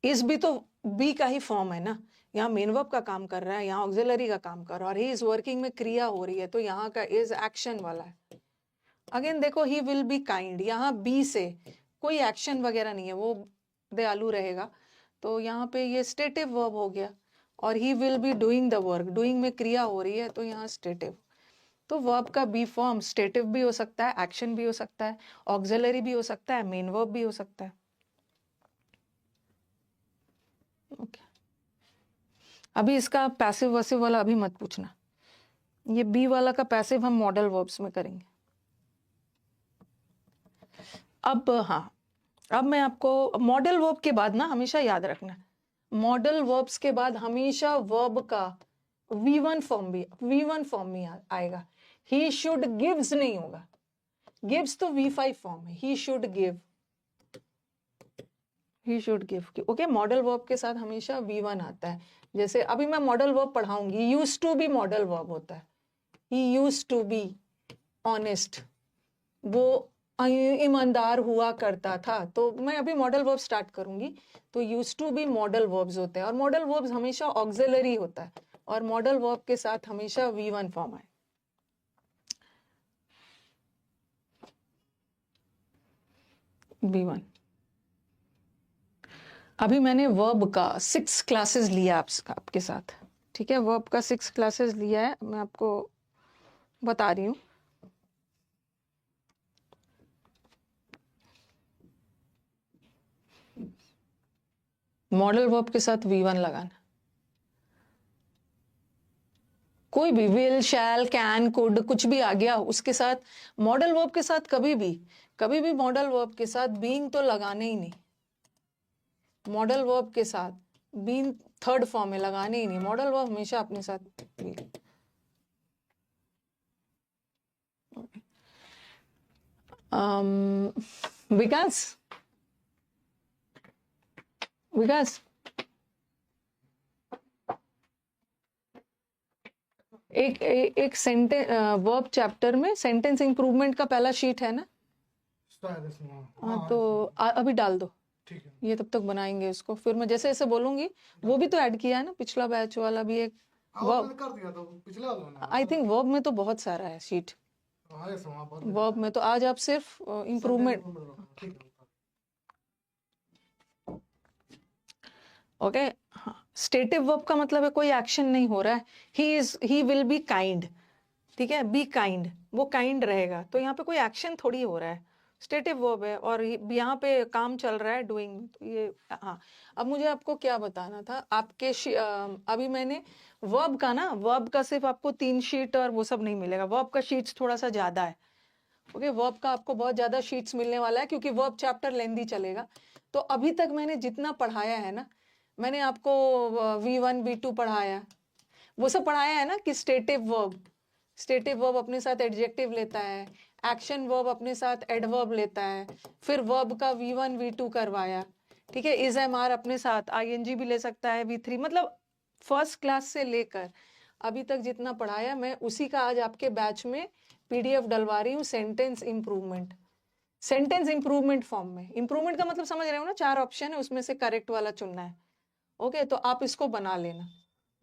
इज भी तो बी का ही फॉर्म है ना, यहाँ मेन वर्ब का काम कर रहा है, यहाँ ऑक्सिलरी का काम कर रहा है, और ही इज वर्किंग में क्रिया हो रही है, तो यहाँ का इज एक्शन वाला है। अगेन देखो, ही विल बी काइंड, यहाँ बी से कोई एक्शन वगैरह नहीं है, वो दयालु रहेगा, तो यहाँ पे ये स्टेटिव वर्ब हो गया। और he will be doing the work, doing में क्रिया हो रही है, तो यहाँ स्टेटिव। तो वर्ब का बी फॉर्म स्टेटिव भी हो सकता है, एक्शन भी हो सकता है, ऑक्सिलरी भी हो सकता है, मेन वर्ब भी हो सकता है, ओके। अभी इसका पैसिव वर्सिव वाला अभी मत पूछना, ये बी वाला का पैसिव हम मॉडल वर्ब्स में करेंगे। अब हाँ, अब मैं आपको मॉडल वर्ब के बाद ना हमेशा याद रखना, मॉडल वर्ब्स के बाद हमेशा वर्ब का V1 फॉर्म भी आएगा। ही शुड गिव्स नहीं होगा, गिव्स तो V5 फॉर्म है, he should give, okay. Modal verb के साथ हमेशा V1 आता है। जैसे अभी मैं मॉडल वर्ब पढ़ाऊंगी, used to be modal verb होता है, he used to be honest, वो ईमानदार हुआ करता था। तो मैं अभी मॉडल वर्ब स्टार्ट करूंगी, तो यूज्ड टू भी मॉडल वर्ब्स होते हैं, और मॉडल वर्ब्स हमेशा ऑक्सिलरी होता है, और मॉडल वर्ब के साथ हमेशा V1 फॉर्म है। V1। अभी मैंने वर्ब का 6 क्लासेस लिया आपके साथ, ठीक है, वर्ब का 6 क्लासेस लिया है, मैं आपको बता रही हूँ। मॉडल वर्ब के साथ V1 लगाना, कोई भी विल, शैल, कैन, कुड, कुछ भी आ गया उसके साथ, मॉडल वर्ब के साथ कभी भी मॉडल वर्ब के साथ बीइंग तो लगाने ही नहीं, मॉडल वर्ब के साथ बीइंग थर्ड फॉर्म में लगाने ही नहीं, मॉडल वर्ब हमेशा अपने साथ विकास एक सेंटेंस वर्ब चैप्टर में सेंटेंस इंप्रूवमेंट का पहला शीट है ना? हाँ, तो अभी डाल दो, ठीक है। ये तब तक बनाएंगे इसको, फिर मैं जैसे जैसे बोलूंगी, वो भी तो ऐड किया है ना पिछला बैच वाला भी एक वर्ब कर दिया, तो पिछला वाला आई थिंक वर्ब में तो बहुत सारा है शीट, वर्ब में तो आज आप सिर्फ इम्प्रूवमेंट, ओके। स्टेटिव वर्ब का मतलब है कोई एक्शन नहीं हो रहा है, ही विल बी काइंड, ठीक है, बी काइंड, वो काइंड रहेगा, तो यहाँ पे कोई एक्शन थोड़ी हो रहा है, स्टेटिव वर्ब है, और यहाँ पे काम चल रहा है डूइंग, तो ये हाँ। अब मुझे आपको क्या बताना था, आपके अभी मैंने वर्ब का ना, वर्ब का सिर्फ आपको 3 शीट और वो सब नहीं मिलेगा, वर्ब का शीट्स थोड़ा सा ज्यादा है, ओके, वर्ब का आपको बहुत ज्यादा शीट्स मिलने वाला है, क्योंकि वर्ब चैप्टर लेंदी चलेगा। तो अभी तक मैंने जितना पढ़ाया है ना, मैंने आपको V1 V2 पढ़ाया, वो सब पढ़ाया है ना, कि स्टेटिव वर्ब अपने साथ एडजेक्टिव लेता है, एक्शन वर्ब अपने साथ एडवर्ब लेता है, फिर वर्ब का V1 V2 करवाया, ठीक है, इज एम आर अपने साथ ING भी ले सकता है, V3, मतलब फर्स्ट क्लास से लेकर अभी तक जितना पढ़ाया मैं उसी का आज आपके बैच में PDF डलवा रही हूँ, सेंटेंस इंप्रूवमेंट फॉर्म में। इंप्रूवमेंट का मतलब समझ रहे हो ना, 4 ऑप्शन है, उसमें से करेक्ट वाला चुनना है, ओके। तो आप इसको बना लेना,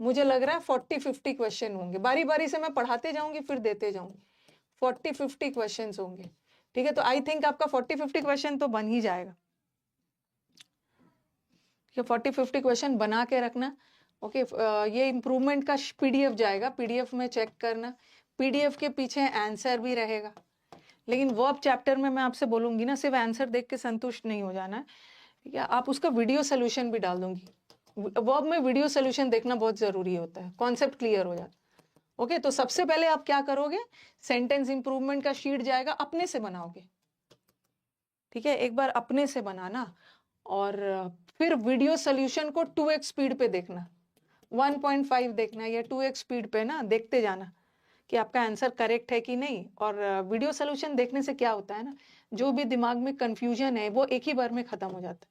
मुझे लग रहा है 40-50 क्वेश्चन होंगे, बारी बारी से मैं पढ़ाते जाऊंगी फिर देते जाऊंगी, 40-50 क्वेश्चन होंगे, ठीक है। तो आई थिंक आपका 40-50 क्वेश्चन तो बन ही जाएगा, ठीक है, 40-50 क्वेश्चन बना के रखना, ओके। ये इम्प्रूवमेंट का PDF जाएगा, PDF में चेक करना, PDF के पीछे आंसर भी रहेगा, लेकिन वर्ब चैप्टर में मैं आपसे बोलूंगी ना, सिर्फ आंसर देख के संतुष्ट नहीं हो जाना है, ठीक है, आप उसका वीडियो सोल्यूशन भी डाल दूंगी, वर्ब में वीडियो सोल्यूशन देखना बहुत जरूरी होता है, कॉन्सेप्ट क्लियर हो जाता है, ओके। तो सबसे पहले आप क्या करोगे, सेंटेंस इंप्रूवमेंट का शीट जाएगा, अपने से बनाओगे, ठीक है, एक बार अपने से बनाना, और फिर वीडियो सोल्यूशन को 2x स्पीड पे देखना, 1.5 देखना या 2x स्पीड पे ना देखते जाना कि आपका आंसर करेक्ट है कि नहीं। और वीडियो सोल्यूशन देखने से क्या होता है ना, जो भी दिमाग में कंफ्यूजन है वो एक ही बार में खत्म हो जाता है,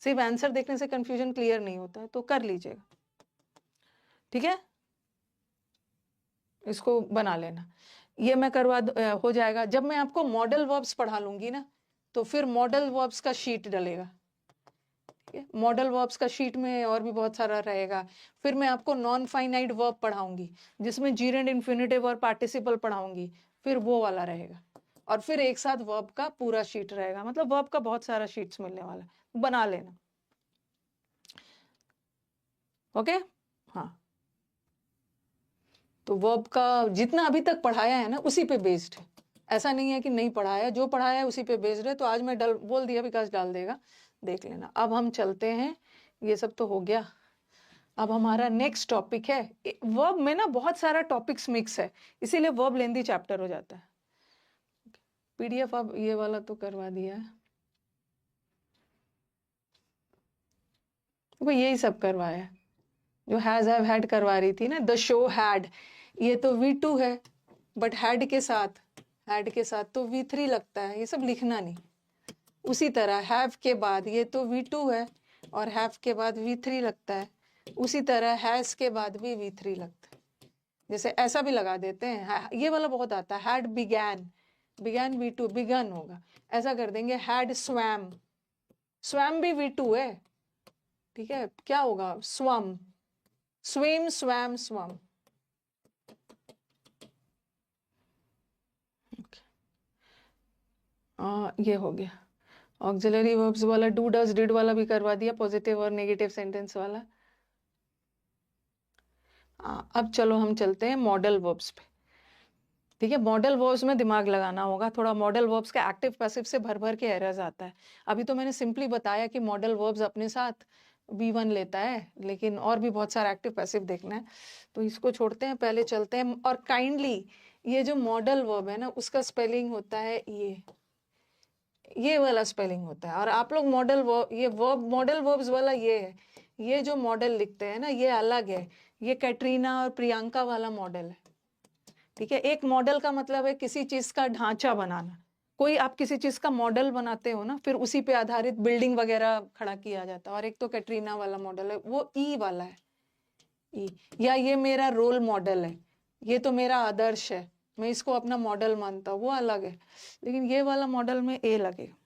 सिर्फ आंसर देखने से कंफ्यूजन क्लियर नहीं होता है, तो कर लीजिएगा, ठीक है, इसको बना लेना, ये मैं हो जाएगा। जब मैं आपको मॉडल वर्ब्स पढ़ा लूंगी ना, तो फिर मॉडल वर्ब्स का शीट डलेगा, मॉडल वर्ब्स का शीट में और भी बहुत सारा रहेगा। फिर मैं आपको नॉन फाइनाइट वर्ब पढ़ाऊंगी, जिसमें जीरेंड, इन्फिनिटिव और पार्टिसिपल पढ़ाऊंगी, फिर वो वाला रहेगा, और फिर एक साथ वर्ब का पूरा शीट रहेगा, मतलब वर्ब का बहुत सारा शीट्स मिलने वाला है, बना लेना, ओके। हाँ, तो वर्ब का जितना अभी तक पढ़ाया है ना उसी पे बेस्ड है, ऐसा नहीं है कि नहीं पढ़ाया, जो पढ़ाया है उसी पे बेस्ड है। तो आज मैं बोल दिया, विकास डाल देगा, देख लेना। अब हम चलते हैं, ये सब तो हो गया, अब हमारा नेक्स्ट टॉपिक है, वर्ब में ना बहुत सारा टॉपिक्स मिक्स है, इसीलिए वर्ब लेंदी चैप्टर हो जाता है। PDF अब ये वाला तो करवा दिया है, वो यही सब करवाया है, जो हैज हैव हैड करवा रही थी ना, द शो हैड, ये तो V2 है, बट हैड के साथ तो V3 लगता है, ये सब लिखना नहीं। उसी तरह हैव के बाद ये तो V2 है, और हैव के बाद V3 लगता है, उसी तरह हैज के बाद भी V3 लगता है, जैसे ऐसा भी लगा देते हैं, ये वाला बहुत आता है, had began, began V2, begin होगा, ऐसा कर देंगे हैड स्वैम, स्वैम भी V2 है, ठीक है, क्या होगा स्वम, स्विम स्वैम स्वम। ये हो गया ऑक्सिलरी वर्ब्स वाला, डू डज डिड वाला भी करवा दिया, पॉजिटिव और नेगेटिव सेंटेंस वाला। अब चलो हम चलते हैं मॉडल वर्ब्स पे, ठीक है। मॉडल वर्ब्स में दिमाग लगाना होगा थोड़ा, मॉडल वर्ब्स का एक्टिव पैसिव से भर भर के एरर्स आता है। अभी तो मैंने सिंपली बताया कि मॉडल वर्ब्स अपने साथ V1 लेता है, लेकिन और भी बहुत सारा एक्टिव पैसिव देखना है, तो इसको छोड़ते हैं, पहले चलते हैं। और काइंडली ये जो मॉडल वर्ब है ना, उसका स्पेलिंग होता है ये वाला स्पेलिंग होता है। और आप लोग मॉडल वर्ब, ये वर्ब मॉडल वर्ब्स वाला ये है, ये जो मॉडल लिखते हैं ना ये अलग है, ये कैटरीना और प्रियंका वाला मॉडल है, ठीक है। एक मॉडल का मतलब है किसी चीज का ढांचा बनाना, कोई आप किसी चीज का मॉडल बनाते हो ना, फिर उसी पे आधारित बिल्डिंग वगैरह खड़ा किया जाता है। और एक तो कैटरीना वाला मॉडल है, वो ई वाला है, ई, या ये मेरा रोल मॉडल है, ये तो मेरा आदर्श है, मैं इसको अपना मॉडल मानता हूँ, वो अलग है। लेकिन ये वाला मॉडल में ए लगेगा,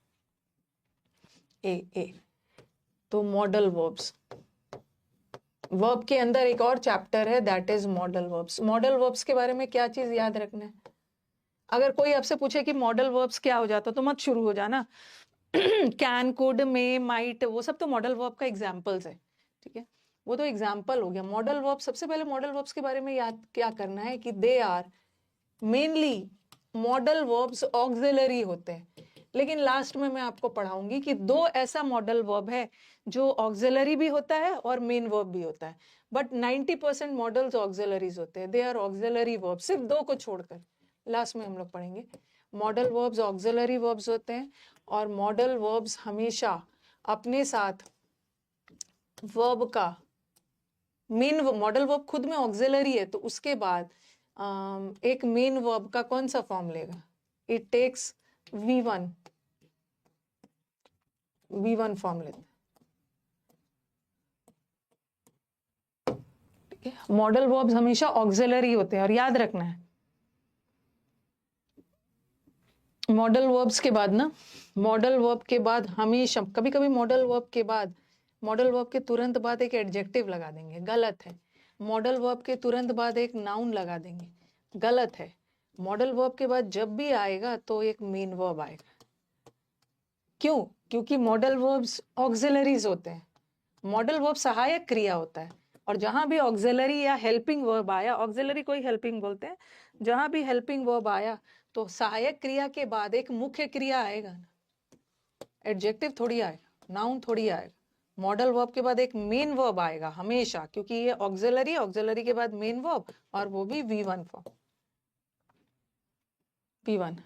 ए। तो मॉडल वर्ब्स, वर्ब के अंदर एक और चैप्टर है, that is modal verbs. Modal verbs के बारे में क्या चीज याद रखना है, अगर कोई आपसे पूछे कि मॉडल वर्ब्स क्या हो जाता, तो मत शुरू हो जाना कैन, कुड, मे, माइट, वो सब तो मॉडल वर्ब का एग्जाम्पल्स है, ठीक है, वो तो एग्जाम्पल हो गया। मॉडल वर्ब, सबसे पहले मॉडल वर्ब्स के बारे में याद क्या करना है कि they are mainly, modal verbs auxiliary होते हैं, लेकिन लास्ट में मैं आपको पढ़ाऊंगी कि दो ऐसा मॉडल वर्ब है जो ऑक्सिलरी भी होता है और मेन वर्ब भी होता है, बट 90% मॉडल्स ऑक्सिलरीज होते हैं, दे आर ऑक्सिलरी वर्ब, सिर्फ दो को छोड़कर, लास्ट में हम लोग पढ़ेंगे। मॉडल वर्ब्स ऑक्सिलरी वर्ब्स होते हैं, और मॉडल वर्ब्स हमेशा अपने साथ वर्ब का मेन, मॉडल वर्ब खुद में ऑक्सिलरी है, तो उसके बाद एक मेन वर्ब का कौन सा फॉर्म लेगा, इट टेक्स V1 फॉर्म लेता है, ठीक है। मॉडल वर्ब्स हमेशा ऑक्सिलरी होते हैं, और याद रखना है मॉडल वर्ब्स के बाद ना, मॉडल वर्ब के बाद हमेशा, कभी कभी मॉडल वर्ब के बाद, मॉडल वर्ब के तुरंत बाद एक एडजेक्टिव लगा देंगे, गलत है। मॉडल वर्ब के तुरंत बाद एक नाउन लगा देंगे, गलत है। मॉडल वर्ब के बाद जब भी आएगा तो एक मेन वर्ब आएगा, क्यों? क्योंकि मॉडल वर्ब्स ऑक्सिलरीज होते हैं, मॉडल वर्ब सहायक क्रिया होता है, और जहां भी ऑक्सिलरी या हेल्पिंग वर्ब आया, ऑक्सिलरी को ही हेल्पिंग बोलते हैं, जहां भी हेल्पिंग वर्ब आया तो सहायक क्रिया के बाद एक मुख्य क्रिया आएगा ना, एडजेक्टिव थोड़ी आएगा, नाउन थोड़ी आएगा। मॉडल वर्ब के बाद एक मेन वर्ब आएगा हमेशा, क्योंकि ये ऑक्सिलरी, ऑक्सिलरी के बाद मेन वर्ब, और वो भी V1 फॉर्म, V1।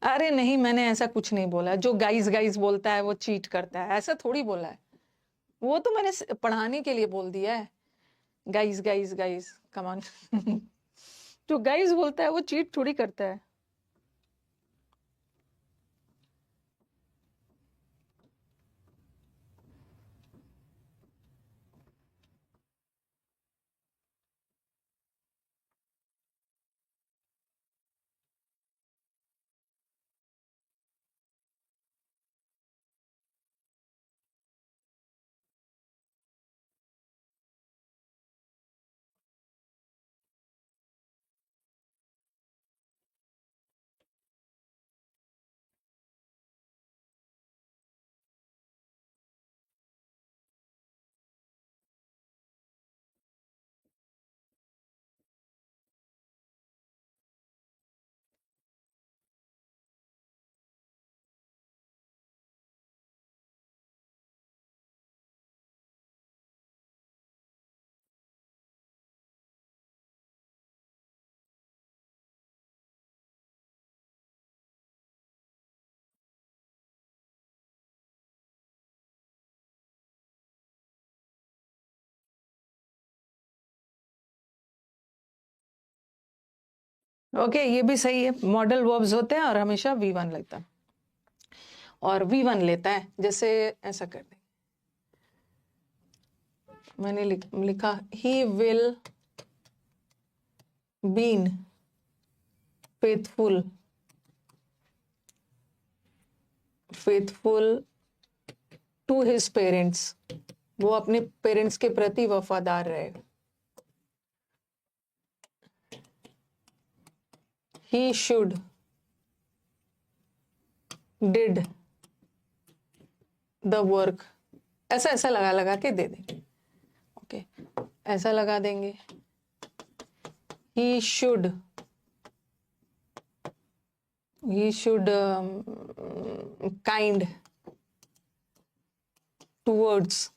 अरे नहीं, मैंने ऐसा कुछ नहीं बोला, जो गाइस गाइस बोलता है वो चीट करता है, ऐसा थोड़ी बोला है, वो तो मैंने पढ़ाने के लिए बोल दिया है, guys guys guys, come on जो गाइस बोलता है वो चीट थोड़ी करता है। ओके, ये भी सही है, मॉडल वर्ब्स होते हैं और हमेशा V1 लगता है, और V1 लेता है, जैसे ऐसा कर दे, मैंने लिखा he will been faithful, faithful to his parents, वो अपने पेरेंट्स के प्रति वफादार रहे। He should did the work, ऐसा ऐसा लगा लगा के दे देंगे। ओके, ऐसा लगा देंगे, he should kind towards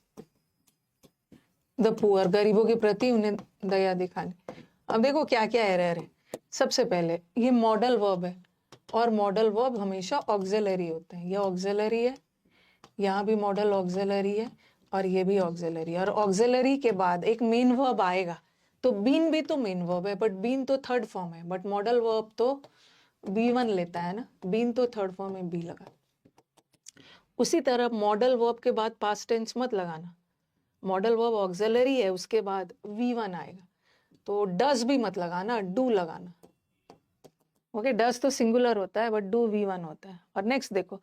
the poor, गरीबों के प्रति उन्हें दया दिखानी। अब देखो क्या क्या एरर है। सबसे पहले ये मॉडल वर्ब है और मॉडल वर्ब हमेशा ऑक्सिलरी होते हैं। ये ऑक्सिलरी है, यहाँ भी मॉडल ऑक्सिलरी है और ये भी ऑक्सिलरी है। और ऑक्सिलरी के बाद एक मेन वर्ब आएगा, तो बीन भी तो मेन वर्ब है, बट बीन तो थर्ड फॉर्म है, बट मॉडल वर्ब तो B1 लेता है ना, बीन तो थर्ड फॉर्म में बी लगा। उसी तरह मॉडल वर्ब के बाद पास्ट टेंस मत लगाना, मॉडल वर्ब ऑक्सिलरी है उसके बाद V1 आएगा, तो डज भी मत लगाना, डू लगाना। ओके, डज तो सिंगुलर होता है बट डू V1 होता है। और नेक्स्ट देखो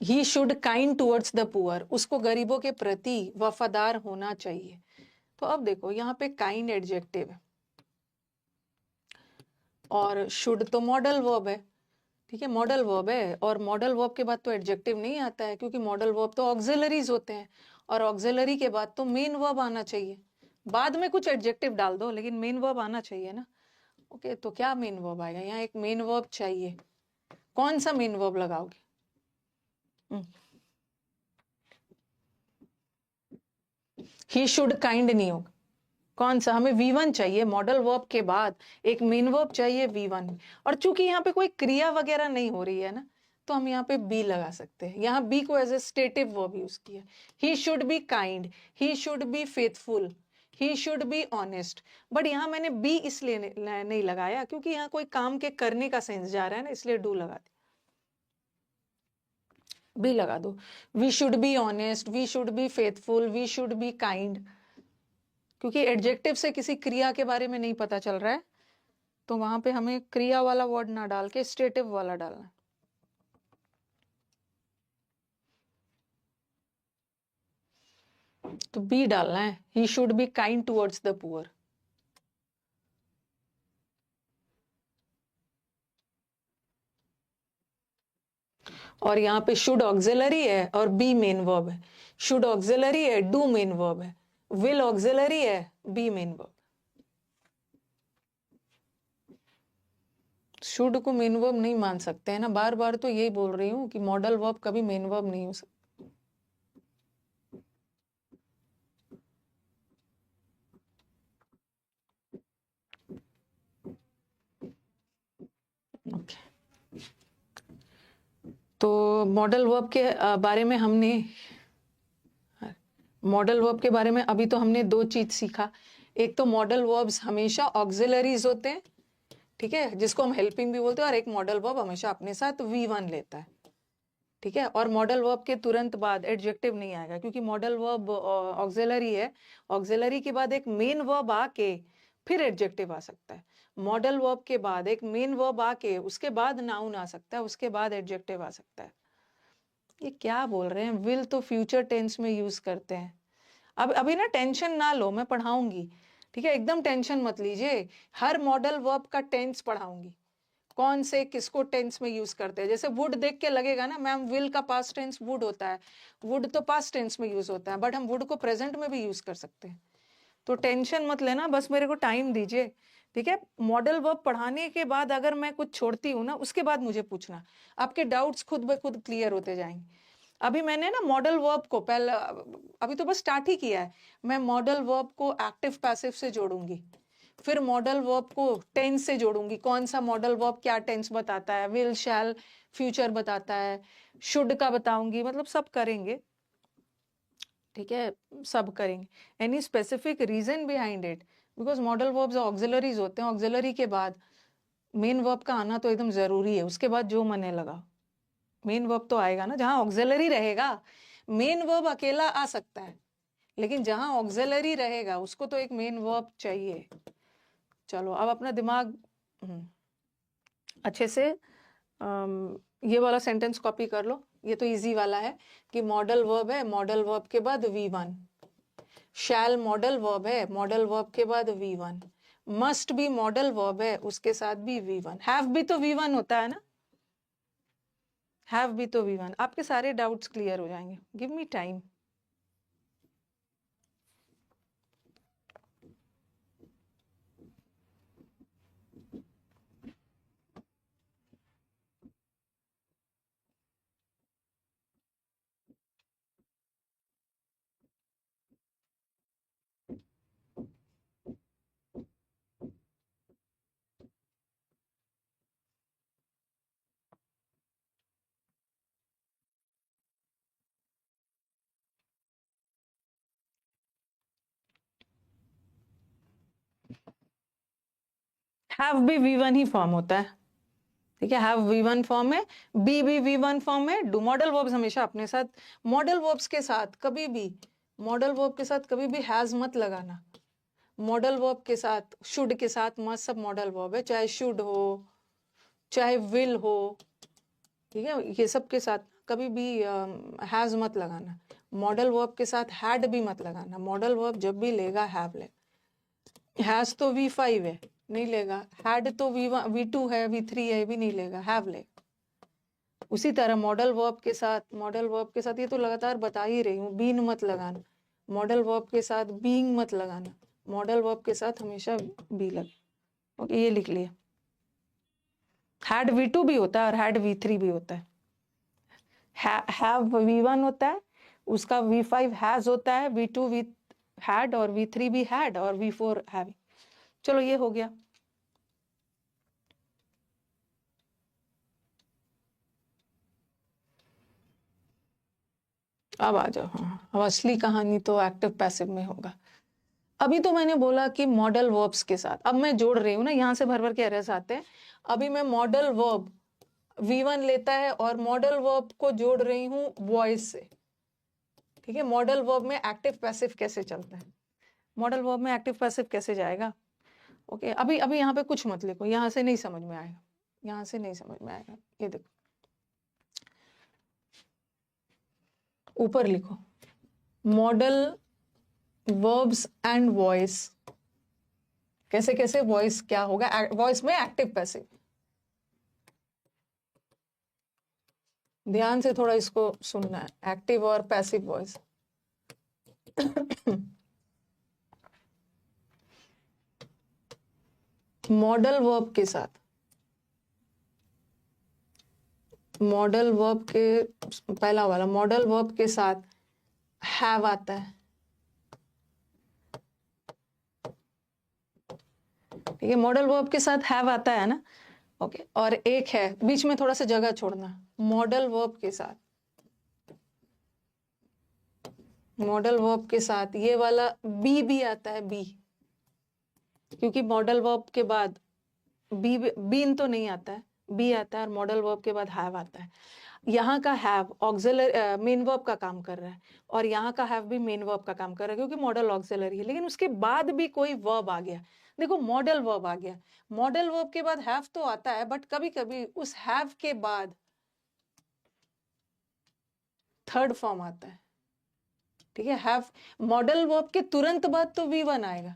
he should kind towards the poor, उसको गरीबों के प्रति वफादार होना चाहिए। तो अब देखो यहाँ पे काइंड एडजेक्टिव है और शुड तो मॉडल वर्ब है, ठीक है, मॉडल वर्ब है। और मॉडल वर्ब के बाद तो एडजेक्टिव नहीं आता है, क्योंकि मॉडल वर्ब तो ऑक्सिलरीज होते हैं और ऑक्सिलरी के बाद तो मेन वर्ब आना चाहिए। बाद में कुछ एडजेक्टिव डाल दो लेकिन मेन वर्ब आना चाहिए ना। ओके, तो क्या मेन वर्ब आएगा? यहाँ एक मेन वर्ब चाहिए। कौन सा मेन वर्ब लगाओगे? ही शुड काइंड नहीं होगा, कौन सा? हमें V1 चाहिए, मॉडल वर्ब के बाद एक मेन वर्ब चाहिए V1। और चूंकि यहाँ पे कोई क्रिया वगैरह नहीं हो रही है ना, तो हम यहाँ पे बी लगा सकते हैं। यहाँ बी को as a stative verb use किया। He should be kind, he should be faithful, he should be honest. But यहाँ मैंने बी इसलिए नहीं लगाया क्योंकि यहाँ कोई काम के करने का सेंस जा रहा है ना, इसलिए डू लगा दिया। बी लगा दो। We should be honest, we should be faithful, we should be kind. क्योंकि एडजेक्टिव से किसी क्रिया के बारे में नहीं पता चल रहा है, तो वहां पे हमें क्रिया वाला वर्ड ना डाल के स्टेटिव वाला डालना है। तो बी डालना है, he should be kind towards the poor. और यहाँ पे शुड ऑक्सिलरी है और बी मेन वर्ब है। शुड ऑक्सिलरी है, डू मेन वर्ब है। विल ऑक्सिलरी है, बी मेन वर्ब। शुड को मेन वर्ब नहीं मान सकते हैं ना, बार बार तो यही बोल रही हूँ कि मॉडल वर्ब कभी मेन वर्ब नहीं हो सकता। तो मॉडल वर्ब के बारे में हमने अभी तो हमने दो चीज सीखा। एक तो मॉडल वर्ब्स हमेशा ऑक्सिलरीज होते हैं, ठीक है, जिसको हम हेल्पिंग भी बोलते हैं, और एक मॉडल वर्ब हमेशा अपने साथ V1 लेता है, ठीक है। और मॉडल वर्ब के तुरंत बाद एडजेक्टिव नहीं आएगा क्योंकि मॉडल वर्ब ऑक्सिलरी है। ऑक्सिलरी के बाद एक मेन वर्ब आके फिर एडजेक्टिव आ सकता है। मॉडल वर्ब के बाद एक मेन वर्ब आके उसके बाद नाउन आ सकता है, उसके बाद एडजेक्टिव आ सकता है। ये क्या बोल रहे हैं? विल तो फ्यूचर टेंस में यूज करते हैं। अब अभी ना टेंशन ना लो, मैं पढ़ाऊंगी, ठीक है, एकदम टेंशन मत लीजिए। हर मॉडल वर्ब का टेंस पढ़ाऊंगी, कौन से किसको टेंस में यूज करते हैं। जैसे वुड देख के लगेगा ना मैम विल का पास्ट टेंस वुड होता है, वुड तो पास्ट टेंस में यूज होता है, बट हम वुड को प्रेजेंट में भी यूज कर सकते हैं। तो टेंशन मत लेना, बस मेरे को टाइम दीजिए, ठीक है। मॉडल वर्ब पढ़ाने के बाद अगर मैं कुछ छोड़ती हूँ ना, उसके बाद मुझे पूछना, आपके डाउट्स खुद ब खुद क्लियर होते जाएंगे। अभी मैंने ना मॉडल वर्ब को पहले, अभी तो बस स्टार्ट ही किया है, मैं मॉडल वर्ब को एक्टिव पैसिव से जोड़ूंगी, फिर मॉडल वर्ब को टेंस से जोड़ूंगी, कौन सा मॉडल वर्ब क्या टेंस बताता है, विल शैल फ्यूचर बताता है, शुड का बताऊंगी, मतलब सब करेंगे, ठीक है, सब करेंगे। Any specific reason behind it, because modal verbs auxiliaries होते हैं, ऑक्सिलरी के बाद मेन वर्ब का आना तो एकदम जरूरी है, उसके बाद जो मने लगा। मेन वर्ब तो आएगा ना, जहां ऑक्सिलरी रहेगा मेन वर्ब अकेला आ सकता है, लेकिन जहां ऑक्सिलरी रहेगा उसको तो एक मेन वर्ब चाहिए। चलो अब अपना दिमाग अच्छे से ये वाला सेंटेंस कॉपी कर लो। ये तो इजी वाला है कि मॉडल वर्ब है, मॉडल वर्ब के बाद V1। शैल मॉडल वर्ब है, मॉडल वर्ब के बाद V1। मस्ट भी मॉडल वर्ब है, उसके साथ भी V1। हैव भी तो V1 होता है ना, हैव भी तो V1। आपके सारे डाउट्स क्लियर हो जाएंगे। Give me time. हैव भी V1 ही फॉर्म होता है, ठीक है। हैव V1 फॉर्म है, बी भी V1 फॉर्म है। डू मॉडल वर्ब्स हमेशा अपने साथ, मॉडल वर्ब्स के साथ कभी भी, मॉडल वर्ब के साथ कभी भी हैज मत लगाना। मॉडल वर्ब के साथ, शुड के साथ मस्ट सब मॉडल वर्ब है, चाहे शुड हो चाहे विल हो, ठीक है। ये सब के साथ कभी भी हैज मत लगाना। मॉडल वर्ब के साथ हैड भी मत लगाना। मॉडल वर्ब जब भी लेगा हैव ले। हैज तो V5 है, नहीं लेगा। हैड तो V2 है, V3 है, भी नहीं लेगा, हैव ले। उसी तरह मॉडल वर्ब के साथ, मॉडल वर्ब के साथ ये तो लगातार बता ही रही हूँ, बीन मत लगाना। मॉडल वर्ब के साथ बीइंग मत लगाना। मॉडल वर्ब के साथ हमेशा बी लगे। ओके, ये लिख लिया। हैड V2 भी होता है और हैड V3 भी होता है। हैव V1 होता है, उसका V5 हैज होता है, V2 वी हैड और V3 भी हैड और V4 हैव। चलो ये हो गया। अब आ जाओ। हाँ, अब असली कहानी तो एक्टिव पैसिव में होगा। अभी तो मैंने बोला कि मॉडल वर्ब्स के साथ, अब मैं जोड़ रही हूँ ना, यहां से भर भर के एरर्स आते हैं। अभी मैं मॉडल वर्ब V1 लेता है और मॉडल वर्ब को जोड़ रही हूँ वॉइस से, ठीक है। मॉडल वर्ब में एक्टिव पैसिव कैसे चलता है, मॉडल वर्ब में एक्टिव पैसिव कैसे जाएगा। ओके, अभी अभी यहाँ पे कुछ मत लिखो, यहाँ से नहीं समझ में आएगा, यहाँ से नहीं समझ में आएगा। ये देखो ऊपर लिखो, मॉडल वर्ब्स एंड वॉइस। कैसे कैसे वॉइस क्या होगा, वॉइस में एक्टिव पैसिव। ध्यान से थोड़ा इसको सुनना है, एक्टिव और पैसिव वॉइस। मॉडल वर्ब के साथ, मॉडल वर्ब के पहला वाला मॉडल वर्ब के साथ हैव आता है, ठीक है। मॉडल वर्ब के साथ हैव आता है ना, ओके। और एक है बीच में थोड़ा सा जगह छोड़ना, मॉडल वर्ब के साथ, मॉडल वर्ब के साथ ये वाला बी भी आता है, बी, क्योंकि मॉडल वर्ब के बाद बी, बीन तो नहीं आता है, बी आता है और मॉडल वर्ब के बाद हैव आता है। यहाँ का हैव ऑक्सिलरी मेन वर्ब का काम कर रहा है और यहाँ का हैव भी मेन वर्ब का काम कर रहा है, क्योंकि मॉडल ऑक्सिलरी है। लेकिन उसके बाद भी कोई वर्ब आ गया, देखो मॉडल वर्ब आ गया, मॉडल वर्ब के बाद हैव तो आता है, बट कभी कभी उस हैव के बाद थर्ड फॉर्म आता है, ठीक है। हैव, मॉडल वर्ब के तुरंत बाद तो V1 आएगा,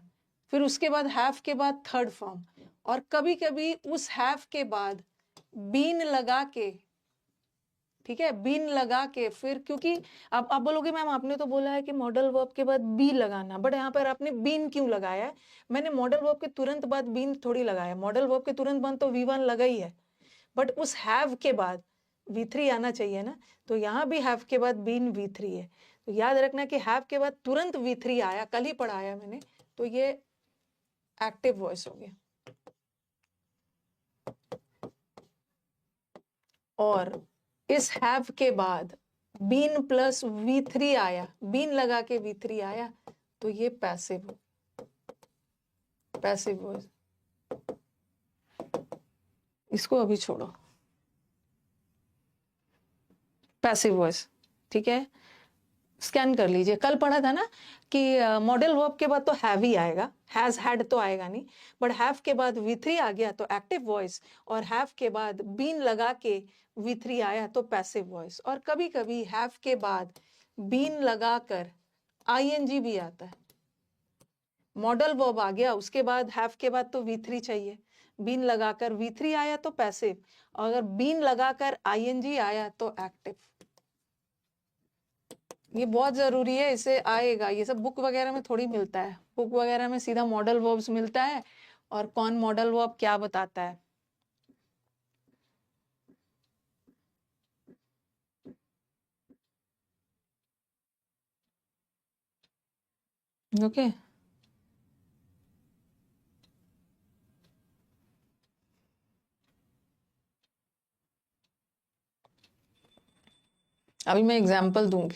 फिर उसके बाद हैव के बाद थर्ड फॉर्म, और कभी कभी उस हैव के बाद बीन लगा के, ठीक है, बीन लगा के फिर, क्योंकि अब आप बोलोगे मैम आपने तो बोला है कि मॉडल वर्ब के बाद बी लगाना, बट यहाँ पर आपने बीन क्यों लगाया है। मैंने मॉडल वर्ब के तुरंत बाद बीन थोड़ी लगाया, मॉडल वर्ब के तुरंत बाद तो V1 लगा ही है, बट उस हैव के बाद V3 आना चाहिए ना, तो यहाँ भी हैव के बाद बीन V3 है। तो याद रखना कि हैव के बाद तुरंत V3 आया, कल ही पढ़ाया मैंने, तो ये एक्टिव वॉइस हो गया। और इस हैव के बाद बीन प्लस V3 आया, बीन लगा के V3 आया, तो ये पैसिव, पैसिव वॉइस। इसको अभी छोड़ो, पैसिव वॉइस, ठीक है। स्कैन कर लीजिए। कल पढ़ा था ना कि मॉडल वर्ब के बाद तो हैव ही आएगा, हैज हैड तो आएगा नहीं, बट हैव के बाद V3 आ गया तो एक्टिव वॉइस, और हैव के बाद बीन लगा के V3 आया तो पैसिव वॉइस। और कभी कभी हैव के बाद बीन लगाकर ING भी आता है। मॉडल वर्ब आ गया, उसके बाद हैव के बाद तो V3 चाहिए, बीन लगाकर V3 आया तो पैसिव, और अगर बीन लगाकर ING आया तो एक्टिव। ये बहुत जरूरी है, इसे आएगा, ये सब बुक वगैरह में थोड़ी मिलता है। बुक वगैरह में सीधा मॉडल वर्ब्स मिलता है और कौन मॉडल वर्ब क्या बताता है। ओके अभी मैं एग्जांपल दूंगी।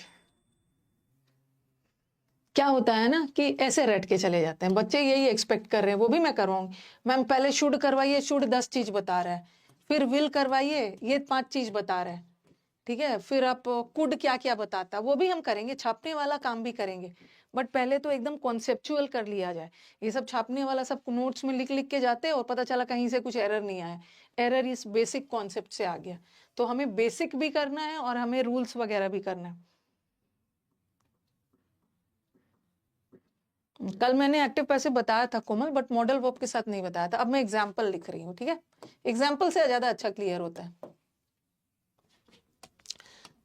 क्या होता है ना कि ऐसे रट के चले जाते हैं बच्चे, यही एक्सपेक्ट कर रहे हैं, वो भी मैं करवाऊंगी। मैम पहले शुड करवाइए, शुड 10 चीज बता रहा है, फिर विल करवाइए, ये 5 चीज बता रहा है, ठीक है, फिर आप कुड क्या क्या बताता है वो भी हम करेंगे, छापने वाला काम भी करेंगे, बट पहले तो एकदम कॉन्सेप्चुअल कर लिया जाए। ये सब छापने वाला सब नोट्स में लिख लिख के जाते हैं और पता चला कहीं से कुछ एरर नहीं आया, एरर इस बेसिक कॉन्सेप्ट से आ गया। तो हमें बेसिक भी करना है और हमें रूल्स वगैरह भी करना है। कल मैंने एक्टिव पैसिव बताया था कोमल, बट मॉडल वर्ब के साथ नहीं बताया था। अब मैं एग्जाम्पल लिख रही हूँ, ठीक है, एग्जाम्पल से ज्यादा अच्छा क्लियर होता है।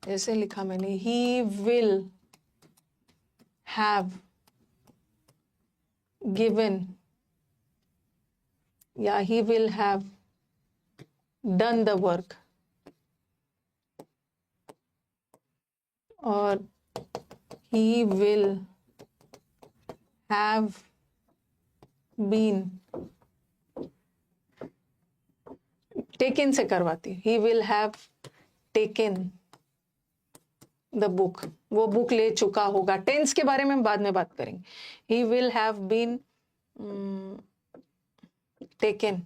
जैसे लिखा मैंने, ही विल हैव गिवन, या he will have done the work, और he will have been taken से करवाती, he will have taken the book, वो बुक ले चुका होगा। टेंस के बारे में हम बाद में बात करेंगे। he will have been taken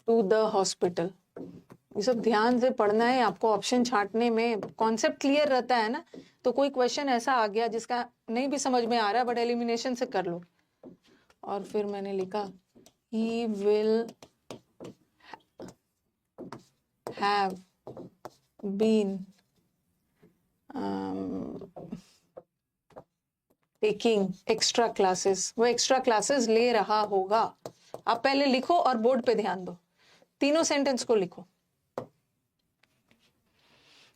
to the hospital। ये सब ध्यान से पढ़ना है आपको। ऑप्शन छांटने में कॉन्सेप्ट क्लियर रहता है ना, तो कोई क्वेश्चन ऐसा आ गया जिसका नहीं भी समझ में आ रहा है बट एलिमिनेशन से कर लो। और फिर मैंने लिखा he will have been taking extra classes, वो एक्स्ट्रा क्लासेस ले रहा होगा। आप पहले लिखो और बोर्ड पे ध्यान दो, तीनों सेंटेंस को लिखो।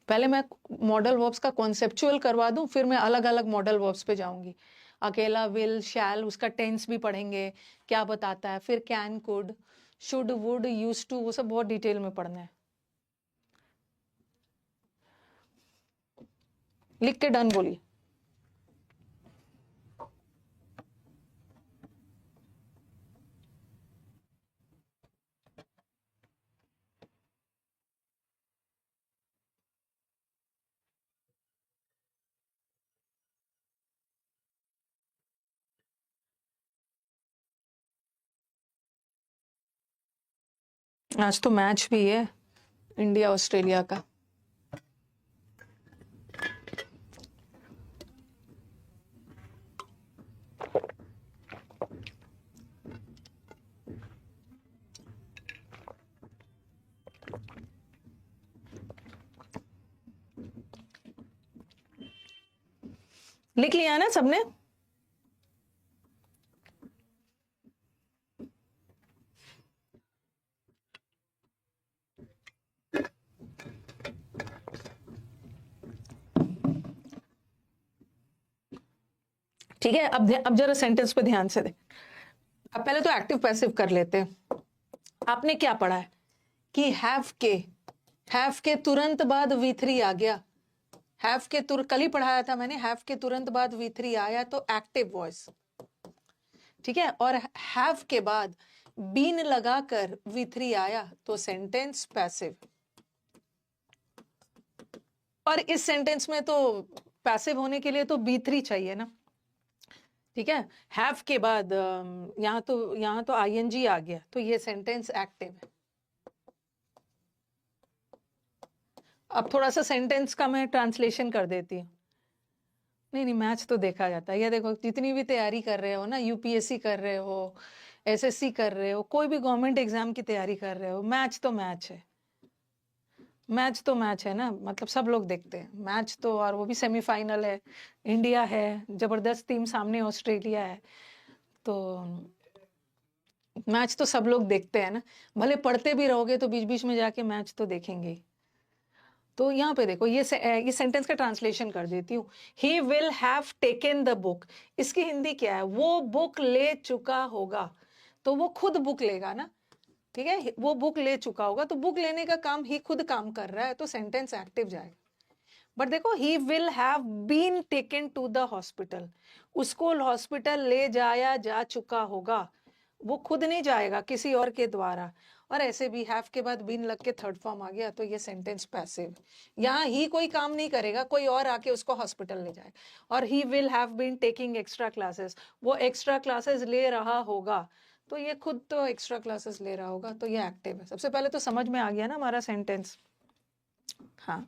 पहले मैं मॉडल वर्ब्स का कॉन्सेप्चुअल करवा दूं, फिर मैं अलग अलग मॉडल वर्ब्स पे जाऊंगी। अकेला विल शैल, उसका टेंस भी पढ़ेंगे, क्या बताता है, फिर can could should would use to, वो सब बहुत डिटेल में पढ़ना है। लिख के डन बोलिए। आज तो मैच भी है इंडिया ऑस्ट्रेलिया का। लिख लिया ना सबने? ठीक है, अब जरा सेंटेंस पे ध्यान से दे। अब पहले तो एक्टिव पैसिव कर लेते हैं। आपने क्या पढ़ा है कि हैव के तुरंत बाद V3 आ गया। हैव के कल ही पढ़ाया था मैंने, हैव के तुरंत बाद V3 आया तो एक्टिव वॉइस, ठीक है। और हैव के बाद बीन लगाकर V3 आया तो सेंटेंस पैसिव। और इस सेंटेंस में तो पैसिव होने के लिए तो B3 चाहिए ना, ठीक है। हैव के बाद यहाँ तो ING आ गया तो ये सेंटेंस एक्टिव है। अब थोड़ा सा सेंटेंस का मैं ट्रांसलेशन कर देती हूँ। नहीं नहीं, मैच तो देखा जाता है। ये देखो, जितनी भी तैयारी कर रहे हो ना, यूपीएससी कर रहे हो, एसएससी कर रहे हो, कोई भी गवर्नमेंट एग्जाम की तैयारी कर रहे हो, मैच तो मैच है। मैच तो मैच है ना, मतलब सब लोग देखते हैं मैच तो। और वो भी सेमीफाइनल है, इंडिया है, जबरदस्त टीम सामने ऑस्ट्रेलिया है, तो मैच तो सब लोग देखते हैं ना। भले पढ़ते भी रहोगे तो बीच बीच में जाके मैच तो देखेंगे ही। तो यहाँ पे देखो, ये सेंटेंस का ट्रांसलेशन कर देती हूँ। ही will have taken the book, इसकी हिंदी क्या है? वो बुक ले चुका होगा। तो वो खुद बुक लेगा ना, ठीक है, वो बुक ले चुका होगा, तो बुक लेने का काम ही खुद काम कर रहा है, तो सेंटेंस एक्टिव जाएगा। बट देखो, he will have been taken to the hospital, उसको हॉस्पिटल ले जाया जा चुका होगा, वो खुद नहीं जाएगा, किसी और के द्वारा। और ऐसे भी हैव के बाद बीन लग के थर्ड फॉर्म आ गया, तो ये सेंटेंस पैसिव। यहाँ ही कोई काम नहीं करेगा, कोई और आके उसको हॉस्पिटल ले जाए। और he will have been taking extra classes, वो एक्स्ट्रा क्लासेस ले रहा होगा, तो ये खुद तो एक्स्ट्रा क्लासेस ले रहा होगा, तो ये एक्टिव है। सबसे पहले तो समझ में आ गया ना हमारा सेंटेंस। हाँ,